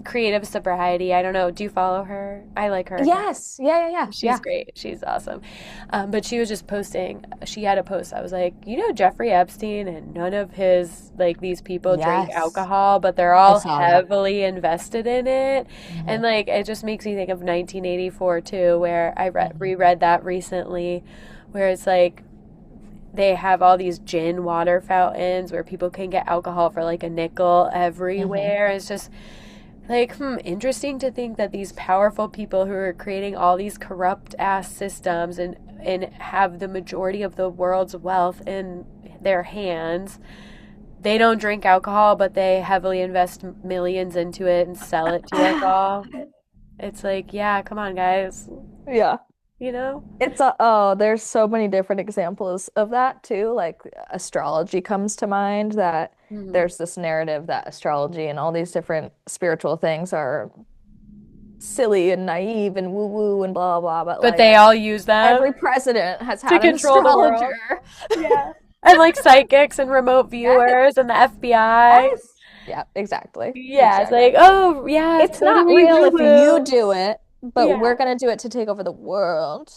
Creative Sobriety. I don't know. Do you follow her? I like her account. Yes. Yeah, yeah, yeah. She's Yeah. great. She's awesome. But she was just posting, she had a post. I was like, Jeffrey Epstein and none of his, like, these people drink Yes. alcohol, but they're I all saw that. heavily invested in it. And, Hmm. like, it just makes me think of 1984, too, where I Hmm. reread that recently, where it's like, they have all these gin water fountains where people can get alcohol for like a nickel Hmm. everywhere. It's just like, interesting to think that these powerful people who are creating all these corrupt ass systems and have the majority of the world's wealth in their hands, they don't drink alcohol, but they heavily invest millions into it and sell it to us all. It's like, yeah, come on, guys, Yeah. you know? It's a, oh, there's so many different examples of that too. Like astrology comes to mind that Mhm. there's this narrative that astrology and all these different spiritual things are silly and naive and woo-woo and blah blah, but But they like all use them every president has to had an control the astrologer. world. Yeah. And like psychics and remote Yes. viewers and the FBI. Yes. Yeah, exactly. Yeah, it's Exactly. like, oh, yeah, It's so do not we real woo if you woo. do it, but Yeah. we're gonna do it to take over the world.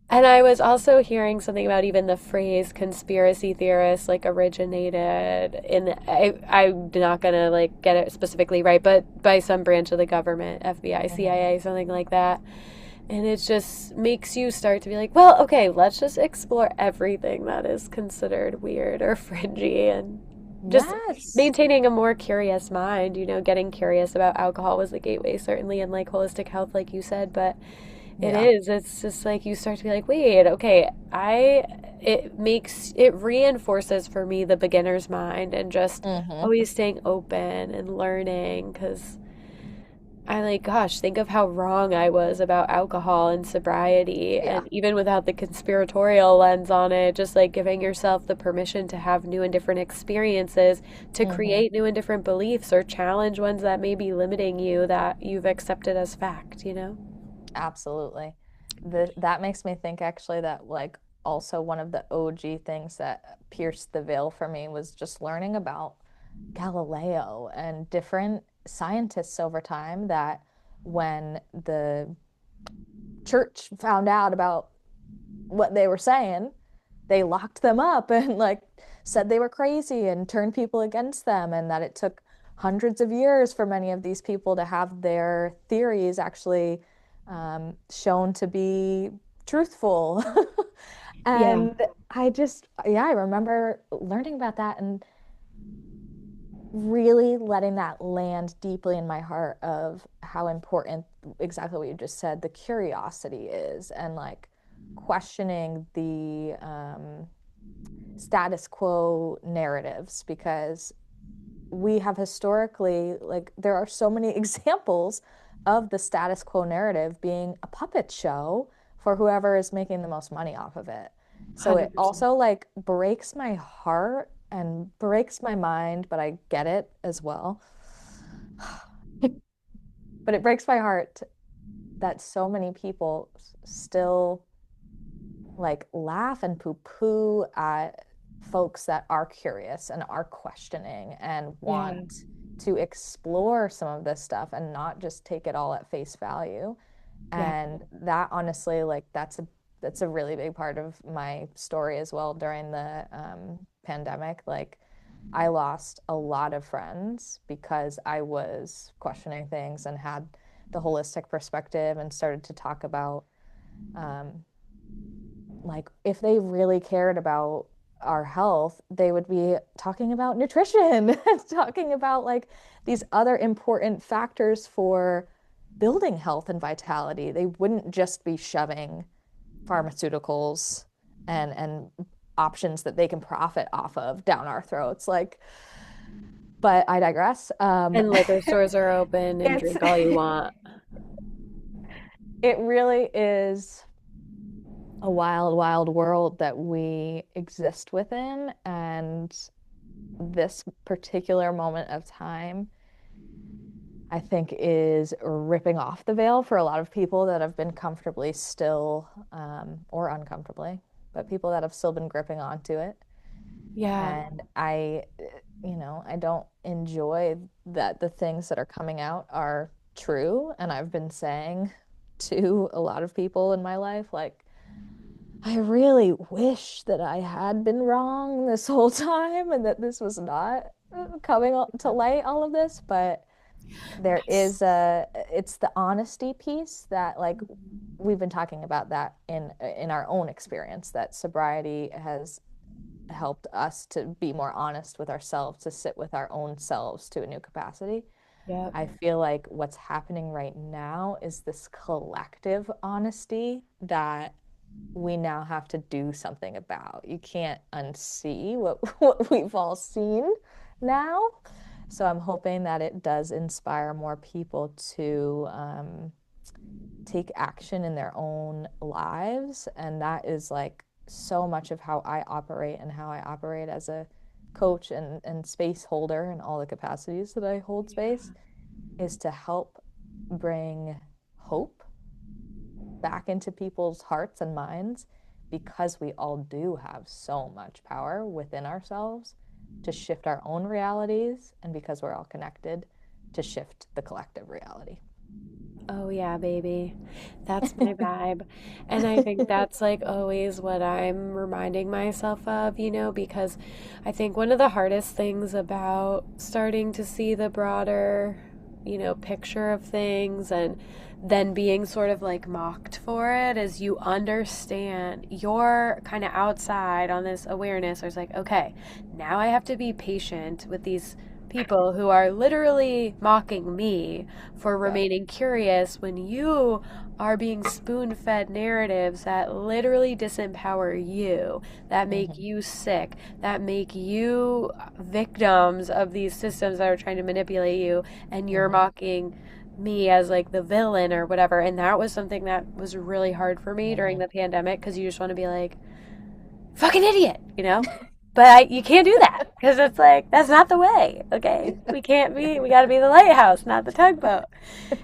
And I was also hearing something about even the phrase conspiracy theorist like originated I'm not gonna like get it specifically right, but by some branch of the government, FBI, Hmm. CIA, something like that. And it just makes you start to be like, well, okay, let's just explore everything that is considered weird or fringy and just Yes. maintaining a more curious mind, getting curious about alcohol was the gateway, certainly, and like holistic health, like you said, but Yeah. it's just like you start to be like, wait, okay, it reinforces for me the beginner's mind and just Hmm. always staying open and learning because I like, gosh, think of how wrong I was about alcohol and sobriety. Yeah. And even without the conspiratorial lens on it, just like giving yourself the permission to have new and different experiences, to Hmm. create new and different beliefs or challenge ones that may be limiting you that you've accepted as fact, you know? Absolutely. That makes me think actually that like also one of the OG things that pierced the veil for me was just learning about Galileo and different scientists over time that when the church found out about what they were saying, they locked them up and like said they were crazy and turned people against them, and that it took hundreds of years for many of these people to have their theories actually shown to be truthful. Yeah. And I just, yeah, I remember learning about that and really letting that land deeply in my heart of how important exactly what you just said, the curiosity is, and like questioning the status quo narratives, because we have historically, like, there are so many examples of the status quo narrative being a puppet show for whoever is making the most money off of it. So it 100%. also like breaks my heart and breaks my mind, but I get it as well. But it breaks my heart that so many people still like laugh and poo-poo at folks that are curious and are questioning and Yeah. want to explore some of this stuff and not just take it all at face value. Yeah. And that honestly, like that's a really big part of my story as well during the pandemic. Like I lost a lot of friends because I was questioning things and had the holistic perspective and started to talk about um, like if they really cared about our health, they would be talking about nutrition, talking about like these other important factors for building health and vitality. They wouldn't just be shoving pharmaceuticals and options that they can profit off of down our throats. Like, but I digress. And liquor stores are open and It's drink all you want. it really is a wild, wild world that we exist within. And this particular moment of time, I think, is ripping off the veil for a lot of people that have been comfortably still, or uncomfortably, but people that have still been gripping onto it. Yeah. And I don't enjoy that the things that are coming out are true. And I've been saying to a lot of people in my life, like, I really wish that I had been wrong this whole time and that this was not coming to light, all of this. But there is it's the honesty piece that, like, we've been talking about that in our own experience, that sobriety has helped us to be more honest with ourselves, to sit with our own selves to a new capacity. Yep. I feel like what's happening right now is this collective honesty that we now have to do something about. You can't unsee what we've all seen now. So I'm hoping that it does inspire more people to take action in their own lives. And that is like so much of how I operate and how I operate as a coach and space holder in all the capacities that I hold space, is to help bring hope back into people's hearts and minds, because we all do have so much power within ourselves to shift our own realities, and because we're all connected, to shift the collective reality. Oh, yeah, baby. That's my vibe. And I think that's like always what I'm reminding myself of, because I think one of the hardest things about starting to see the broader, picture of things and then being sort of like mocked for it is you understand you're kind of outside on this awareness. Or it's like, okay, now I have to be patient with these people who are literally mocking me for Yeah. remaining curious when you are being spoon fed narratives that literally disempower you, that make Hmm. you sick, that make you victims of these systems that are trying to manipulate you, and you're Hmm. mocking me as like the villain or whatever. And that was something that was really hard for me during Mm-hmm. the pandemic because you just want to be like, fucking idiot, you know? But you can't do that because it's like, that's not the way, okay? We can't be, we got to be the lighthouse, not the tugboat.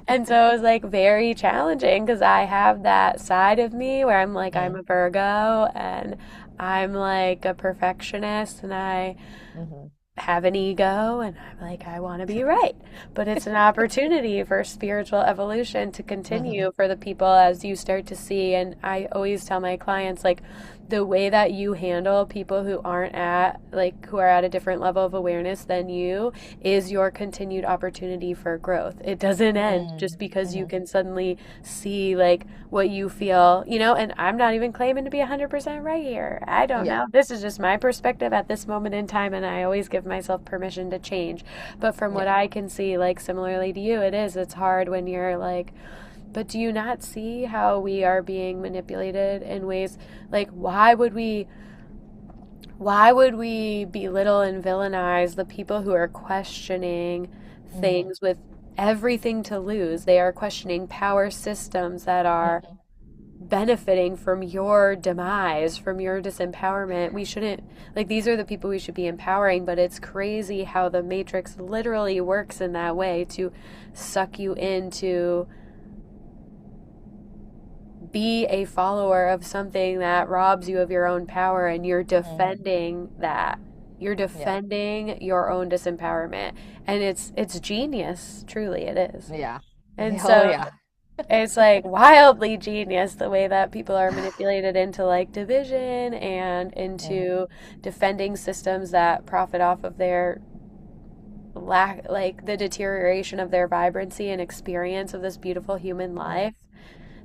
And so it was like very challenging because I have that side of me where I'm like, I'm a Virgo and I'm like a perfectionist and I Mm-hmm. have an ego and I'm like, I want to be right. But it's an opportunity for spiritual evolution to Mm-hmm. continue for the people as you start to see. And I always tell my clients, like, the way that you handle people who aren't at, like, who are at a different level of awareness than you is your continued opportunity for growth. It doesn't end just because you Mm-hmm. can suddenly see, like, what you feel, you know, and I'm not even claiming to be 100% right here. I don't Yeah. know. This is just my perspective at this moment in time, and I always give myself permission to change. But from what Yeah. I can see, like similarly to you, it's hard when you're like, but do you not see how we are being manipulated in ways like why would we belittle and villainize the people who are questioning Mm-hmm. things with everything to lose? They are questioning power systems that are Mm-hmm. benefiting from your demise, from your disempowerment. We shouldn't, like, these are the people we should be empowering, but it's crazy how the matrix literally works in that way to suck you into be a follower of something that robs you of your own power and you're Mm-hmm. defending that. You're Yeah. defending your own disempowerment. And it's genius, truly it is. Yeah. And Oh, so yeah. it's like wildly genius the way that people are manipulated into like division and Mm-hmm. into defending systems that profit off of their lack, like the deterioration of their vibrancy and experience of this beautiful human Mm-hmm. life.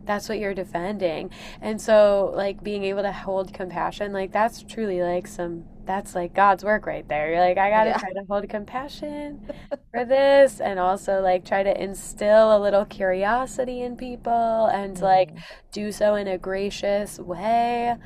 That's what you're defending. And so, like, being able to hold compassion, like, that's truly like that's like God's work right there. You're like, I got to Yeah. try to hold compassion for this and also, like, try to instill a little curiosity in people and, like, Mm-hmm. do so in a gracious way.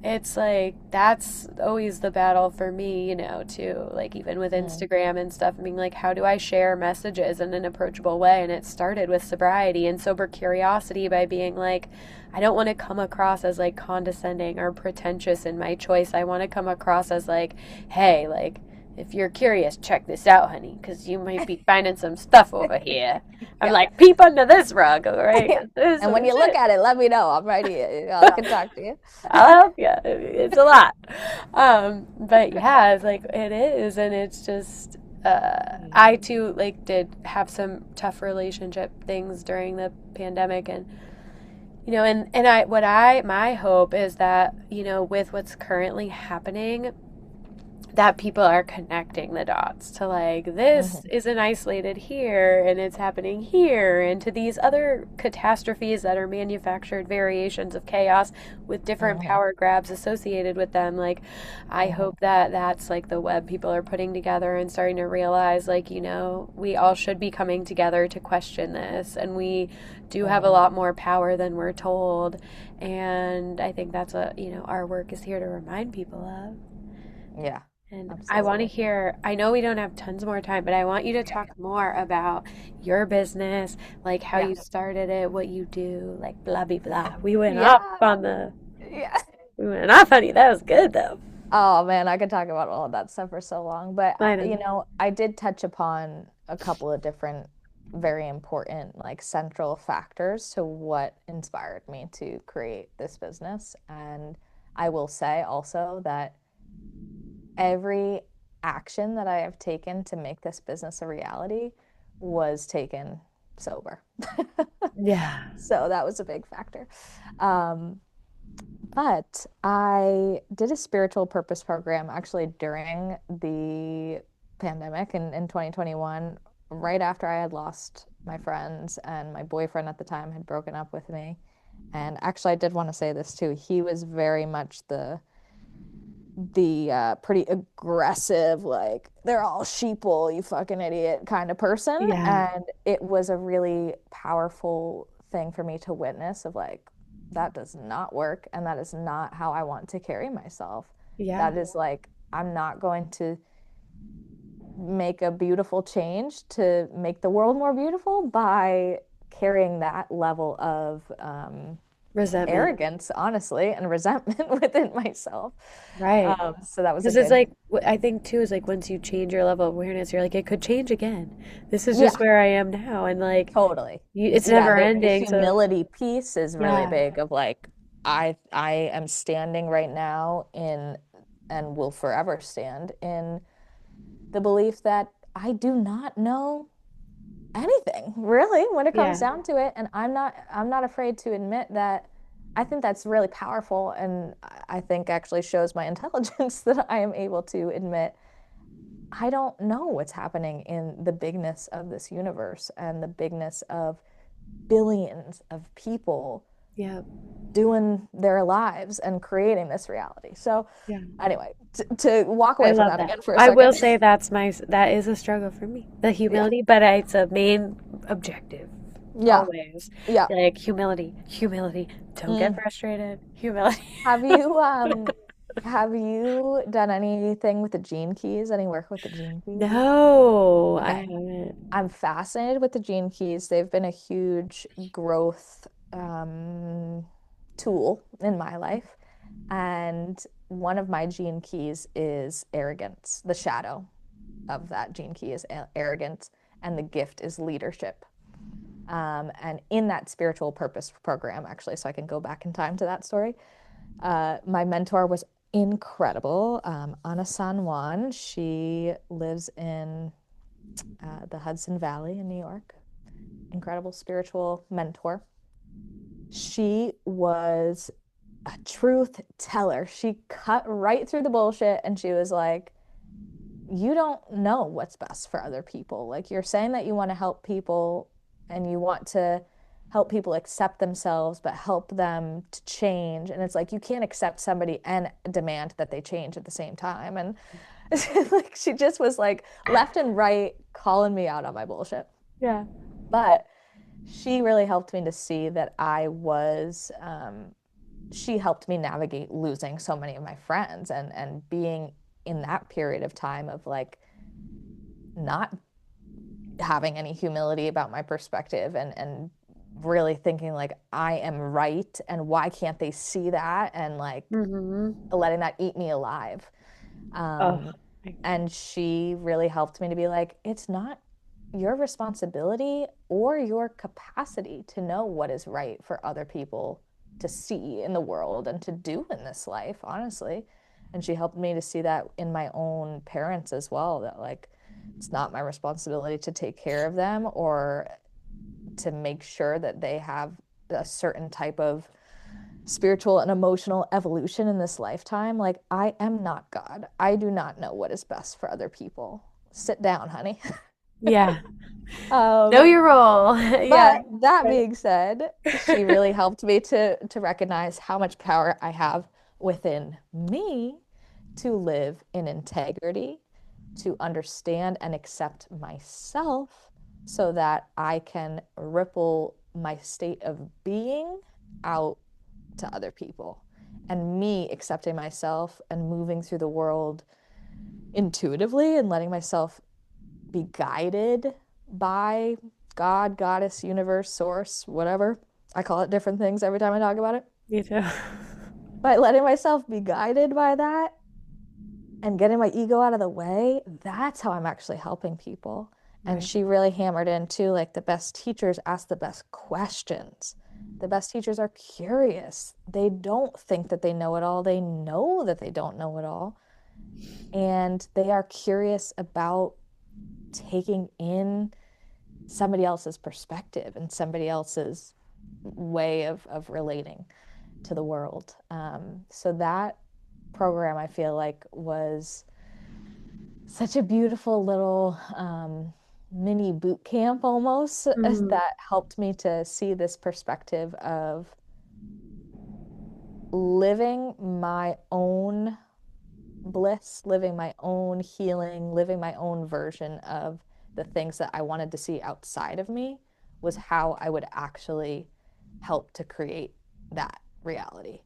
It's like that's always the battle for me, you know, too. Like even with Mm-hmm. Instagram and stuff, I mean, like, how do I share messages in an approachable way? And it started with sobriety and sober curiosity by being like, I don't want to come across as like condescending or pretentious in my choice. I want to come across as like, hey, like, if you're curious, check this out, honey, because you might be finding some stuff over here. I'm Yeah. like, peep under this rug, all right? 'Cause there's And when some you look shit. at it, let me know. I'm right here. I can talk to you. I'll help you. It's a lot. But yeah, it's like it is, and it's just I Mm-hmm. too like did have some tough relationship things during the pandemic, and you know, and I what I my hope is that you know with what's currently happening that people are connecting the dots to like this Mm-hmm. isn't isolated here and it's happening here and to these other catastrophes that are manufactured variations of chaos with different Mm-hmm. power grabs associated with them. Like I Mm-hmm. hope that that's like the web people are putting together and starting to realize like you know we all should be coming together to question this and we do have a Mm-hmm. lot more power than we're told. And I think that's what you know our work is here to remind people of. Yeah, And I want to absolutely. hear, I know we don't have tons more time, but I want you to talk more about your business, like how Yeah. you started it, what you do, like blah, blah, blah. We went Yeah. off on the, Yeah. we went off, honey. That was good though. Oh man, I could talk about all of that stuff for so long. But I you know. know, I did touch upon a couple of different very important like central factors to what inspired me to create this business. And I will say also that every action that I have taken to make this business a reality was taken sober. Yeah. So that was a big factor. Um, but I did a spiritual purpose program actually during the pandemic in 2021, right after I had lost my friends and my boyfriend at the time had broken up with me. And actually, I did want to say this too. He was very much the pretty aggressive, like they're all sheeple, you fucking idiot kind of person. Yeah. And it was a really powerful thing for me to witness of like, that does not work. And that is not how I want to carry myself. Yeah. That is like, I'm not going to make a beautiful change to make the world more beautiful by carrying that level of Resentment. arrogance, honestly, and resentment within myself. Right. So that was a Because it's good, like, I think too, is like once you change your level of awareness, you're like, it could change again. This is just yeah, where I am now. And like, totally. it's Yeah, never the ending. So, humility piece is really yeah. big of like I am standing right now in and will forever stand in the belief that I do not know anything really when it comes Yeah. down to it, and I'm not afraid to admit that. I think that's really powerful, and I think actually shows my intelligence that I am able to admit I don't know what's happening in the bigness of this universe and the bigness of billions of people Yeah. doing their lives and creating this reality. So Yeah. anyway, to walk I away from love that that. again for a I will second. say that is a struggle for me, the Yeah. humility, but it's a main objective Yeah. always. Yeah. Like humility, humility. Don't get Mm. frustrated. Humility. Have you have you done anything with the gene keys? Any work with the gene keys? No, I Okay. haven't. I'm fascinated with the gene keys. They've been a huge growth tool in my life. And one of my gene keys is arrogance. The shadow of that gene key is arrogance, and the gift is leadership. And in that spiritual purpose program, actually, so I can go back in time to that story, my mentor was incredible. Ana San Juan, she lives in the Hudson Valley in New York. Incredible spiritual mentor. She was a truth teller. She cut right through the bullshit and she was like, you don't know what's best for other people. Like you're saying that you want to help people and you want to help people accept themselves, but help them to change. And it's like you can't accept somebody and demand that they change at the same time. And like she just was like left and right calling me out on my bullshit. Yeah. But she really helped me to see that she helped me navigate losing so many of my friends and being in that period of time of like not having any humility about my perspective and really thinking like I am right and why can't they see that and like Mm-hmm. letting that eat me alive. Oh, Um, and she really helped me to be like, it's not your responsibility or your capacity to know what is right for other people to see in the world and to do in this life, honestly. And she helped me to see that in my own parents as well, that like it's not my responsibility to take care of them or to make sure that they have a certain type of spiritual and emotional evolution in this lifetime. Like, I am not God. I do not know what is best for other people. Sit down, honey. yeah. Know Um, your role. Yeah. but that being said, she really helped me to recognize how much power I have within me to live in integrity, to understand and accept myself so that I can ripple my state of being out to other people. And me accepting myself and moving through the world intuitively and letting myself be guided by God, goddess, universe, source, whatever. I call it different things every time I talk about it. You too. By letting myself be guided by that and getting my ego out of the way, that's how I'm actually helping people. And Right. she really hammered into like the best teachers ask the best questions. The best teachers are curious. They don't think that they know it all. They know that they don't know it all. And they are curious about taking in somebody else's perspective and somebody else's way of relating to the world. So that program, I feel like, was such a beautiful little mini boot camp almost Mm-hmm. that helped me to see this perspective of living my own bliss, living my own healing, living my own version of the things that I wanted to see outside of me was how I would actually help to create that reality.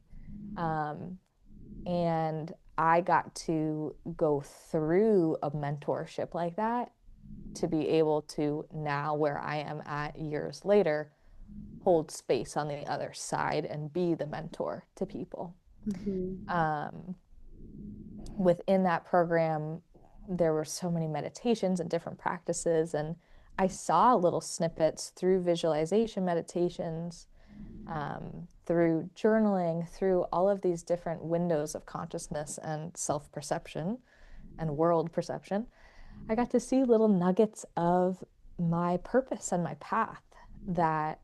And I got to go through a mentorship like that to be able to now, where I am at years later, hold space on the other side and be the mentor to people. Mm-hmm. Um, Within that program, there were so many meditations and different practices, and I saw little snippets through visualization meditations, through journaling, through all of these different windows of consciousness and self perception and world perception. I got to see little nuggets of my purpose and my path that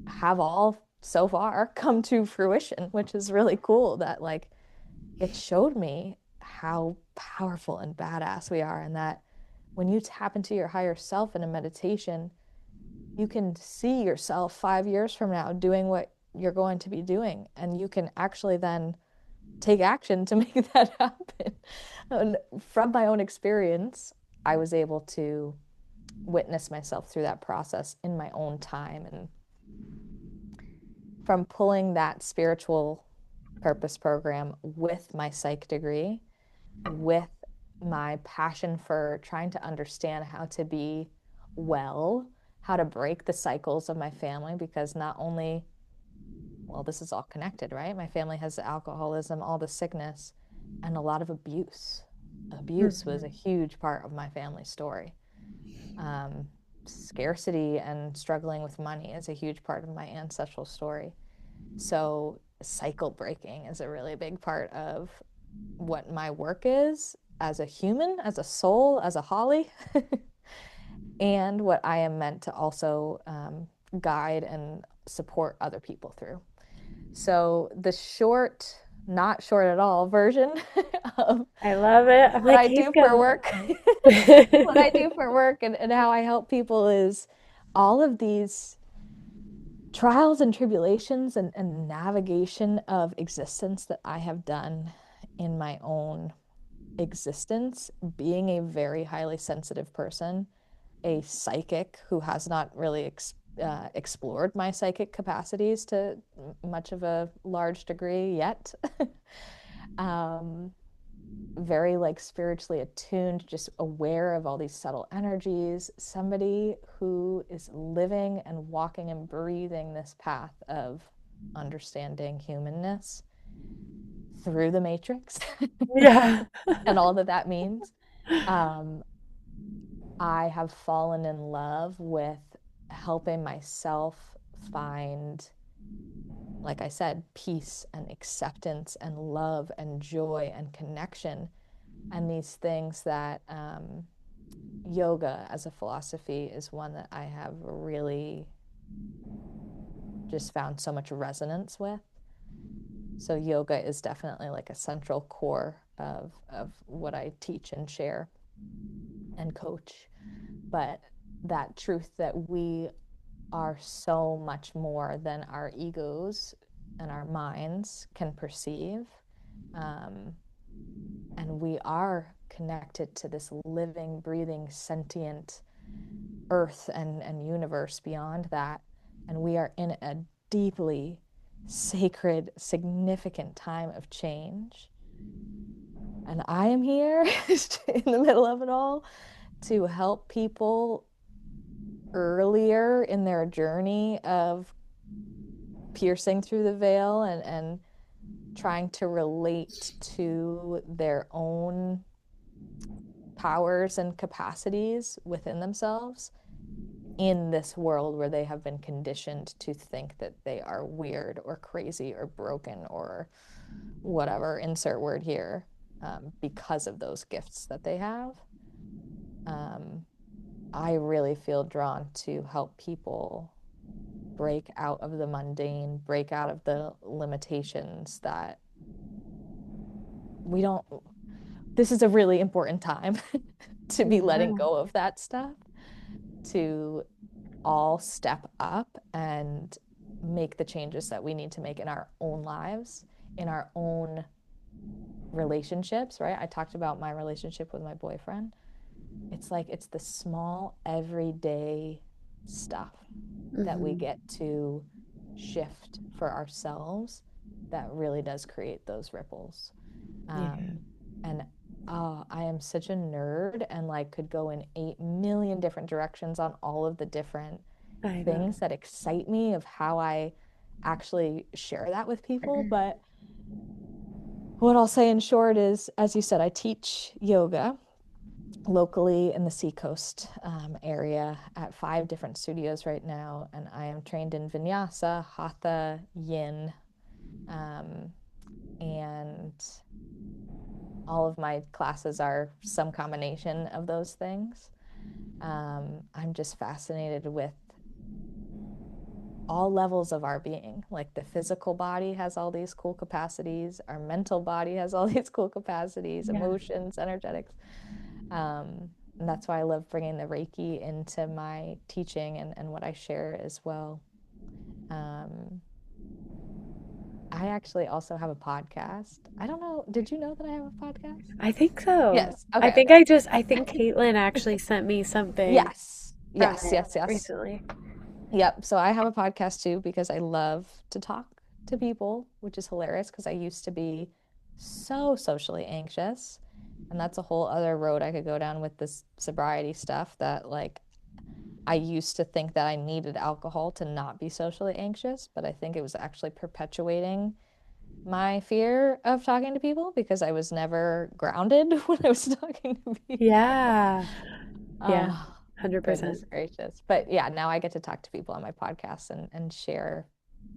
have all so far come to fruition, which is really cool that like it showed me how powerful and badass we are, and that when you tap into your higher self in a meditation, you can see yourself 5 years from now doing what you're going to be doing, and you can actually then take action to make that happen. And from my own experience, I was able to witness myself through that process in my own time. And from pulling that spiritual purpose program with my psych degree, with my passion for trying to understand how to be well, how to break the cycles of my family, because not only, well, this is all connected, right? My family has alcoholism, all the sickness, and a lot of abuse. Abuse was a huge part of my family story. Um, Scarcity and struggling with money is a huge part of my ancestral story. So, cycle breaking is a really big part of what my work is as a human, as a soul, as a Holly, and what I am meant to also guide and support other people through. So, the short, not short at all version of I love it. I'm what like, I keep do for going. work, what I do for work, and how I help people is all of these trials and tribulations and navigation of existence that I have done in my own existence, being a very highly sensitive person, a psychic who has not really explored my psychic capacities to much of a large degree yet. um, Very like spiritually attuned, just aware of all these subtle energies, somebody who is living and walking and breathing this path of understanding humanness through the matrix Yeah. and all that that means. Um, I have fallen in love with helping myself find, like I said, peace and acceptance and love and joy and connection, and these things that yoga as a philosophy is one that I have really just found so much resonance with. So yoga is definitely like a central core of what I teach and share and coach. But that truth that we are so much more than our egos and our minds can perceive. Um, and we are connected to this living, breathing, sentient earth and universe beyond that. And we are in a deeply sacred, significant time of change. And I am here in the middle of it all to help people earlier in their journey of piercing through the veil and trying to relate to their own powers and capacities within themselves in this world where they have been conditioned to think that they are weird or crazy or broken or whatever, insert word here, because of those gifts that they have. I really feel drawn to help people break out of the mundane, break out of the limitations that we don't. This is a really important time to be letting Yeah. go of that stuff, to all step up and make the changes that we need to make in our own lives, in our own relationships, right? I talked about my relationship with my boyfriend. It's like it's the small everyday stuff that we get to shift for ourselves that really does create those ripples. Yeah. am such a nerd and like could go in 8 million different directions on all of the different I know. things that excite me of how I actually share that with people. But what I'll say in short is, as you said, I teach yoga locally in the Seacoast area at 5 different studios right now. And I am trained in vinyasa, hatha, yin, and all of my classes are some combination of those things. I'm just fascinated with all levels of our being. Like the physical body has all these cool capacities, our mental body has all these cool capacities, Yeah. emotions, energetics. And that's why I love bringing the Reiki into my teaching and what I share as well. I actually also have a podcast. I don't know. Did you know that I have a podcast? I think so. Yes. Okay. Okay. I think Caitlin actually sent me something Yes. from Yes. it Yes. Yes. recently. Yep. So I have a podcast too because I love to talk to people, which is hilarious because I used to be so socially anxious. And that's a whole other road I could go down with this sobriety stuff that like I used to think that I needed alcohol to not be socially anxious, but I think it was actually perpetuating my fear of talking to people because I was never grounded when I was talking to people. Yeah. Yeah. Oh, goodness 100%. gracious. But yeah, now I get to talk to people on my podcast and share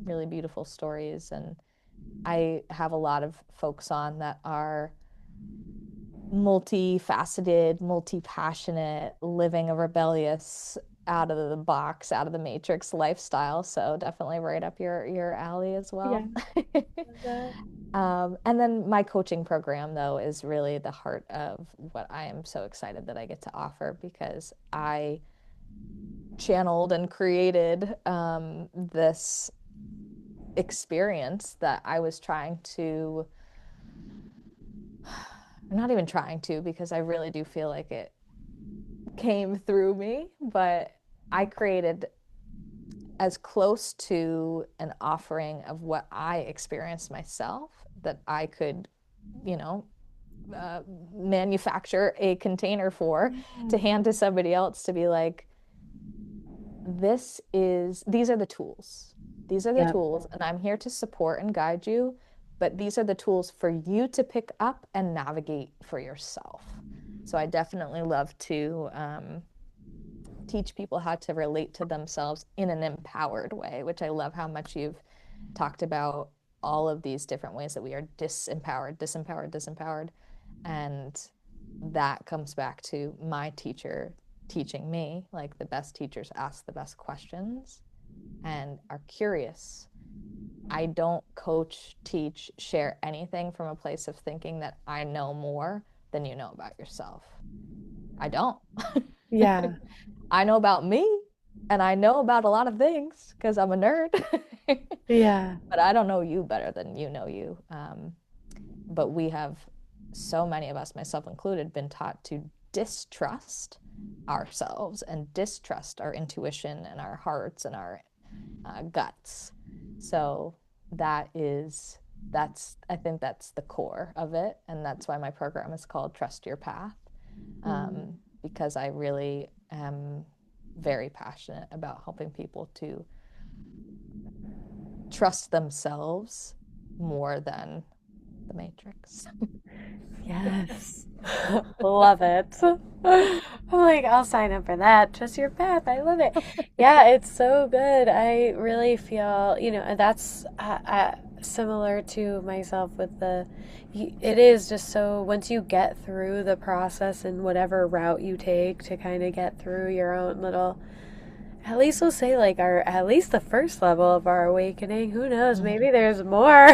really beautiful stories. And I have a lot of folks on that are multifaceted, multi-passionate, living a rebellious, out of the box, out of the matrix lifestyle. So definitely right up your alley as Yeah. well. Love that. And then my coaching program, though, is really the heart of what I am so excited that I get to offer because I channeled and created this experience that I was trying to, not even trying to, because I really do feel like it came through me, but I created as close to an offering of what I experienced myself that I could, you know, manufacture a container for to hand to somebody else to be like, these are the tools. These are the Yep. tools, and I'm here to support and guide you, but these are the tools for you to pick up and navigate for yourself. So I definitely love to teach people how to relate to themselves in an empowered way, which I love how much you've talked about all of these different ways that we are disempowered, disempowered, disempowered. And that comes back to my teacher teaching me, like the best teachers ask the best questions and are curious. I don't coach, teach, share anything from a place of thinking that I know more than you know about yourself. I don't. Yeah. I know about me and I know about a lot of things because I'm a nerd, Yeah. but I don't know you better than you know you. But we have, so many of us, myself included, been taught to distrust ourselves and distrust our intuition and our hearts and our guts. So I think that's the core of it. And that's why my program is called Trust Your Path, because I really am very passionate about helping people to trust themselves more than the matrix. Yes. Love it. I'm like, I'll sign up for that. Trust your path. I love it. Yeah, it's so good. I really feel, that's similar to myself with it is just so, once you get through the process and whatever route you take to kind of get through your own little, at least we'll say like at least the first level of our awakening. Who knows? Maybe there's more,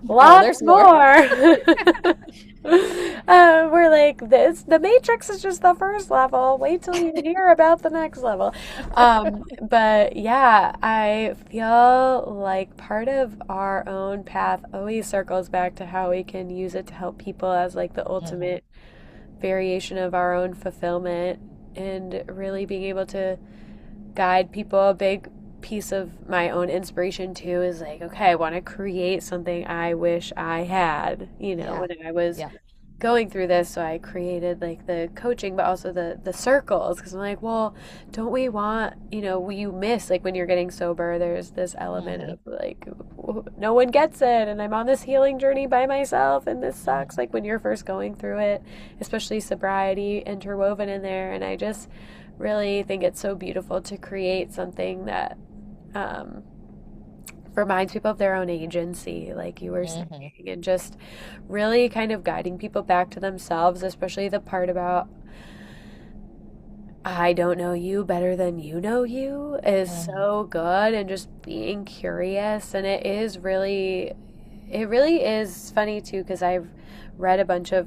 lots There's more. more. We're like this. The Matrix is just the first level. Wait till you hear about the next level. But yeah, I feel like part of our own path always circles back to how we can use it to help people as like the ultimate variation of our own fulfillment and really being able to guide people. A big piece of my own inspiration too is like, okay, I want to create something I wish I had, when I was going through this, so I created like the coaching, but also the circles, because I'm like, well, don't we want, you miss, like when you're getting sober, there's this element Hmm. of like, no one gets it, and I'm on this healing journey by myself, and this sucks. Hmm. Like when you're first going through it, especially sobriety interwoven in there, and I just really think it's so beautiful to create something that um, reminds people of their own agency, like you were Hmm. saying, and just really kind of guiding people back to themselves, especially the part about I don't know you better than you know you is Hmm. so good, and just being curious. And it really is funny too, because I've read a bunch of,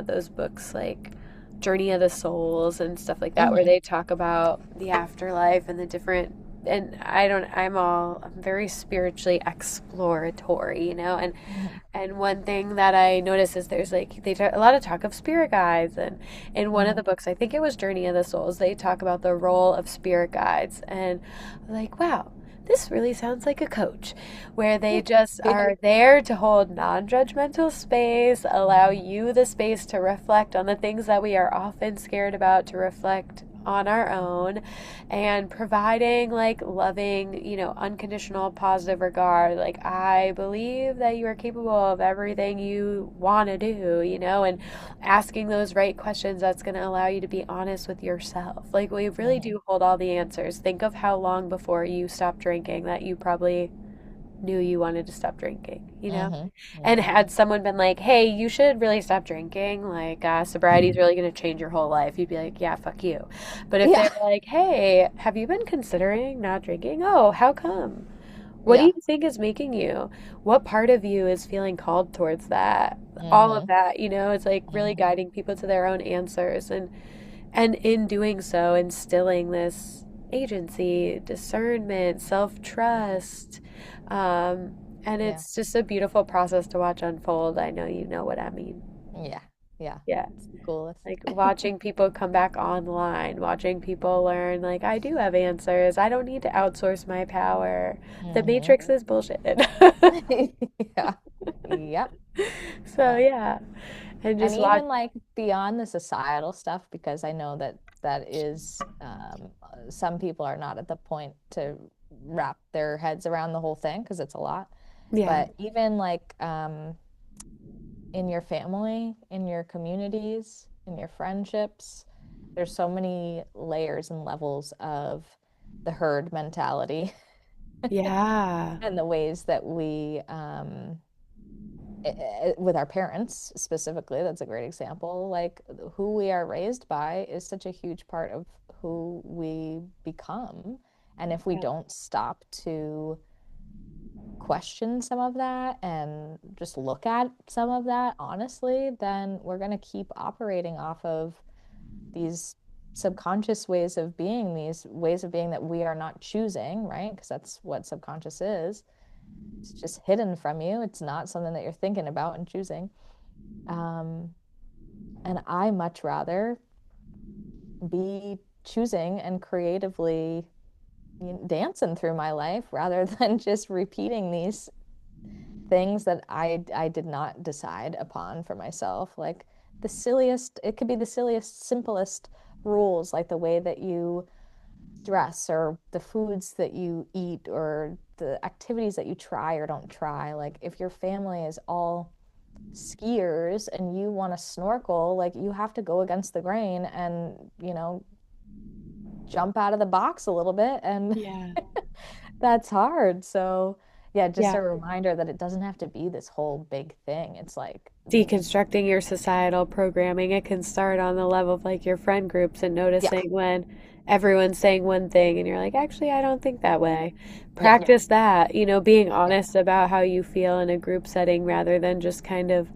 those books like Journey of the Souls and stuff like that, where Hmm. they talk about the afterlife and the different, and I'm very spiritually exploratory, Hmm. and one thing that I notice is there's like a lot of talk of spirit guides, and in one of the Hmm. books, I think it was Journey of the Souls, they talk about the role of spirit guides, and I'm like, wow, this really sounds like a coach, where they just Yeah. are there to hold non-judgmental space, allow Hmm. you the space to reflect on the things that we are often scared about, to reflect on our own, and providing like loving, unconditional positive regard. Like, I believe that you are capable of everything you want to do, and asking those right questions that's going to allow you to be honest with yourself. Like, we really Hmm. do hold all the answers. Think of how long before you stopped drinking that you probably knew you wanted to stop drinking. Hmm. And Hmm. had someone been like, hey, you should really stop drinking, like, sobriety is really going to change your whole life, you'd be like, yeah, fuck you. But if Yeah. they're like, hey, have you been considering not drinking? Oh, how come? What do Yeah. you think is making you? What part of you is feeling called towards that? All of Hmm. that, it's like really Hmm. guiding people to their own answers, and in doing so, instilling this agency, discernment, self-trust. Um, and Yeah. it's just a beautiful process to watch unfold. I know you know what I mean. Yeah. Yeah. Yeah. It's the coolest. Like watching people come back online, watching people learn, like, I do have answers. I don't need to outsource my power. The Hmm. Matrix is bullshit. Yeah. Yep. So, Yeah. yeah. And And just watch. even like beyond the societal stuff, because I know that that is, some people are not at the point to wrap their heads around the whole thing because it's a lot. Yeah. But even like, in your family, in your communities, in your friendships, there's so many layers and levels of the herd mentality Yeah. and the ways that we, with our parents specifically, that's a great example. Like who we are raised by is such a huge part of who we become. And if we Yeah. don't stop to question some of that and just look at some of that honestly, then we're going to keep operating off of these subconscious ways of being, these ways of being that we are not choosing, right? Because that's what subconscious is. It's just hidden from you. It's not something that you're thinking about and choosing. Um, and I much rather be choosing and creatively dancing through my life rather than just repeating these things that I did not decide upon for myself. Like the silliest, it could be the silliest, simplest rules, like the way that you dress or the foods that you eat or the activities that you try or don't try. Like if your family is all skiers and you want to snorkel, like you have to go against the grain and, jump out of the box a little bit. And Yeah. that's hard. So, yeah, just Yeah. a reminder that it doesn't have to be this whole big thing. It's like, Deconstructing your societal programming, it can start on the level of like your friend groups, and yeah, noticing when everyone's saying one thing and you're like, actually, I don't think that way. yeah, Practice that, being yeah, honest about how you feel in a group setting, rather than just kind of,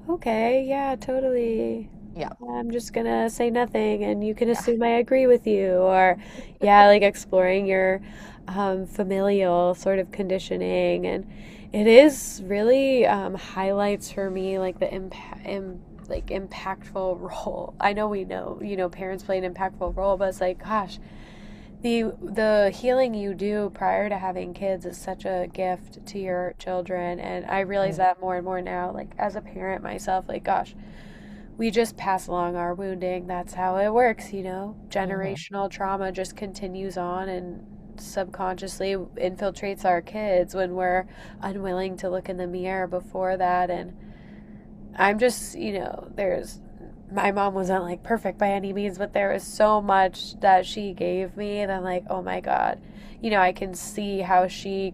okay, yeah, totally. yeah, I'm just gonna say nothing and you can yeah. assume I agree with you. Or, yeah, like exploring your familial sort of conditioning. And it is really highlights for me like the like impactful role. I know we know, parents play an impactful role, but it's like, gosh, the healing you do prior to having kids is such a gift to your children. And I realize Mm, that more and more now, like as a parent myself, like, gosh, we just pass along our wounding. That's how it works, you know. Hmm. Generational trauma just continues on and subconsciously infiltrates our kids when we're unwilling to look in the mirror before that. And I'm just, you know, there's my mom wasn't like perfect by any means, but there was so much that she gave me that I'm like, oh my God, you know, I can see how she,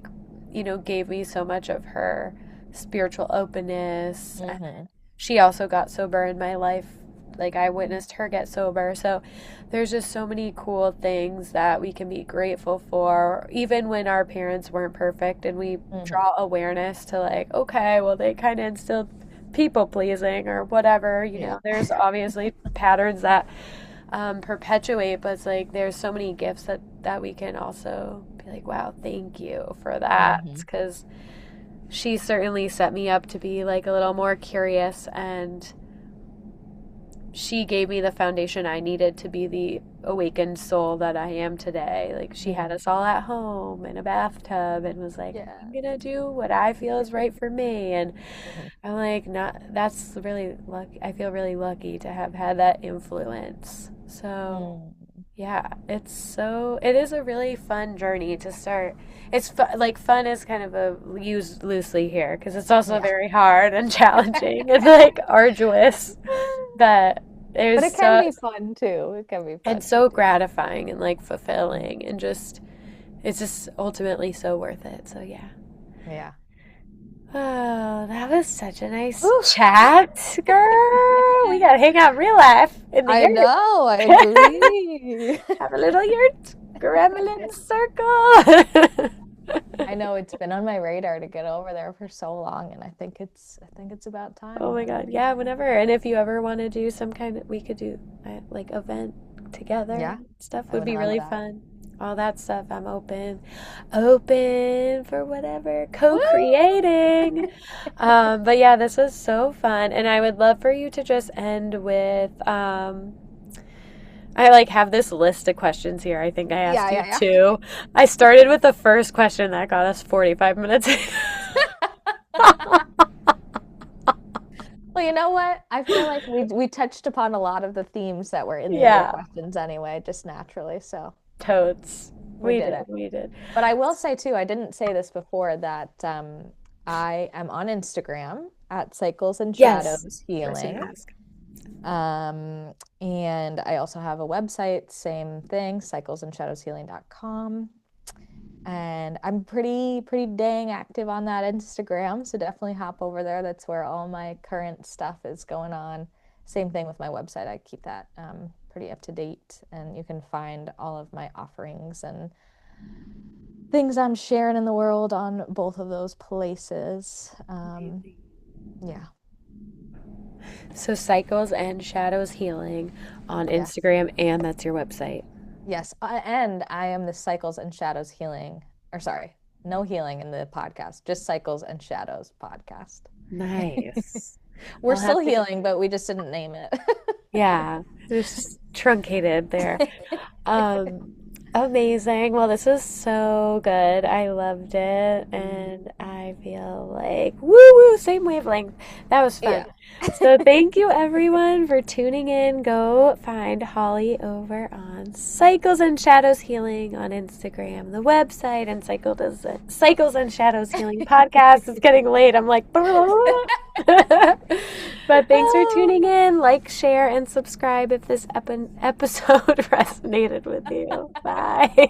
you know, gave me so much of her spiritual openness. And Hmm. she also got sober in my life. Like I witnessed her get sober. So there's just so many cool things that we can be grateful for, even when our parents weren't perfect and we Hmm. draw awareness to like, okay, well, they kind of instilled people pleasing or whatever, you Yeah. know, there's obviously patterns that perpetuate, but it's like there's so many gifts that we can also be like, wow, thank you for that. Hmm. Because she certainly set me up to be like a little more curious, and she gave me the foundation I needed to be the awakened soul that I am today. Like she had Hmm. us all at home in a bathtub and was like, Yeah. I'm gonna do what I feel is right for me. And Hmm. I'm like, not that's really lucky. I feel really lucky to have had that influence. So Mm. yeah, it is a really fun journey to start. Like fun is kind of a used loosely here because it's also Yeah. very hard and challenging and like arduous, but But there's it can so be fun too. It can be and fun to so do. gratifying and like Mhm. fulfilling and just it's just ultimately so worth it. So yeah. Yeah. Oh, that was such a nice Whew. chat, girl. We gotta hang out in real life in the I yurt. know, I agree. Have a little yurt, gremlin circle. I know it's been on my radar to get over there for so long, and I think it's about Oh time. my God. Yeah, whenever. And if you ever want to do some kind of, we could do like event together. Yeah, Stuff I would would be love really that. fun. All that stuff. I'm open for whatever, Woo! co-creating. But yeah, this was so fun. And I would love for you to just end with, I like have this list of questions here. I think I Yeah, asked you yeah, two. I started with the first question that got us 45 minutes. yeah. Well, you know what? I feel like we touched upon a lot of the themes that were in the other Yeah, questions anyway, just naturally. So totes. we We did did, it. we did. But I will say too, I didn't say this before that I am on Instagram at Cycles and Yes, Shadows I was gonna Healing. ask. And I also have a website, same thing, cyclesandshadowshealing.com. And I'm pretty dang active on that Instagram, so definitely hop over there. That's where all my current stuff is going on. Same thing with my website. I keep that pretty up to date, and you can find all of my offerings and things I'm sharing in the world on both of those places. Amazing. Yeah. So Cycles and Shadows Healing on Yes. Instagram, and that's your website. Yes. And I am the Cycles and Shadows Healing, or sorry, no healing in the podcast, just Cycles and Shadows podcast. Nice. We're I'll still have to, healing, but we just didn't name it. yeah, just truncated there. Um, Amazing. Well, this was so good. I loved it, and I feel like woo woo, same wavelength. That was fun. Yeah. So thank you everyone for tuning in. Go find Holly over on Cycles and Shadows Healing on Instagram, the website, and Cycles and Shadows Healing podcast. It's getting late. I'm like, but thanks for Oh. tuning in. Like, share, and subscribe if this episode resonated with you. Bye.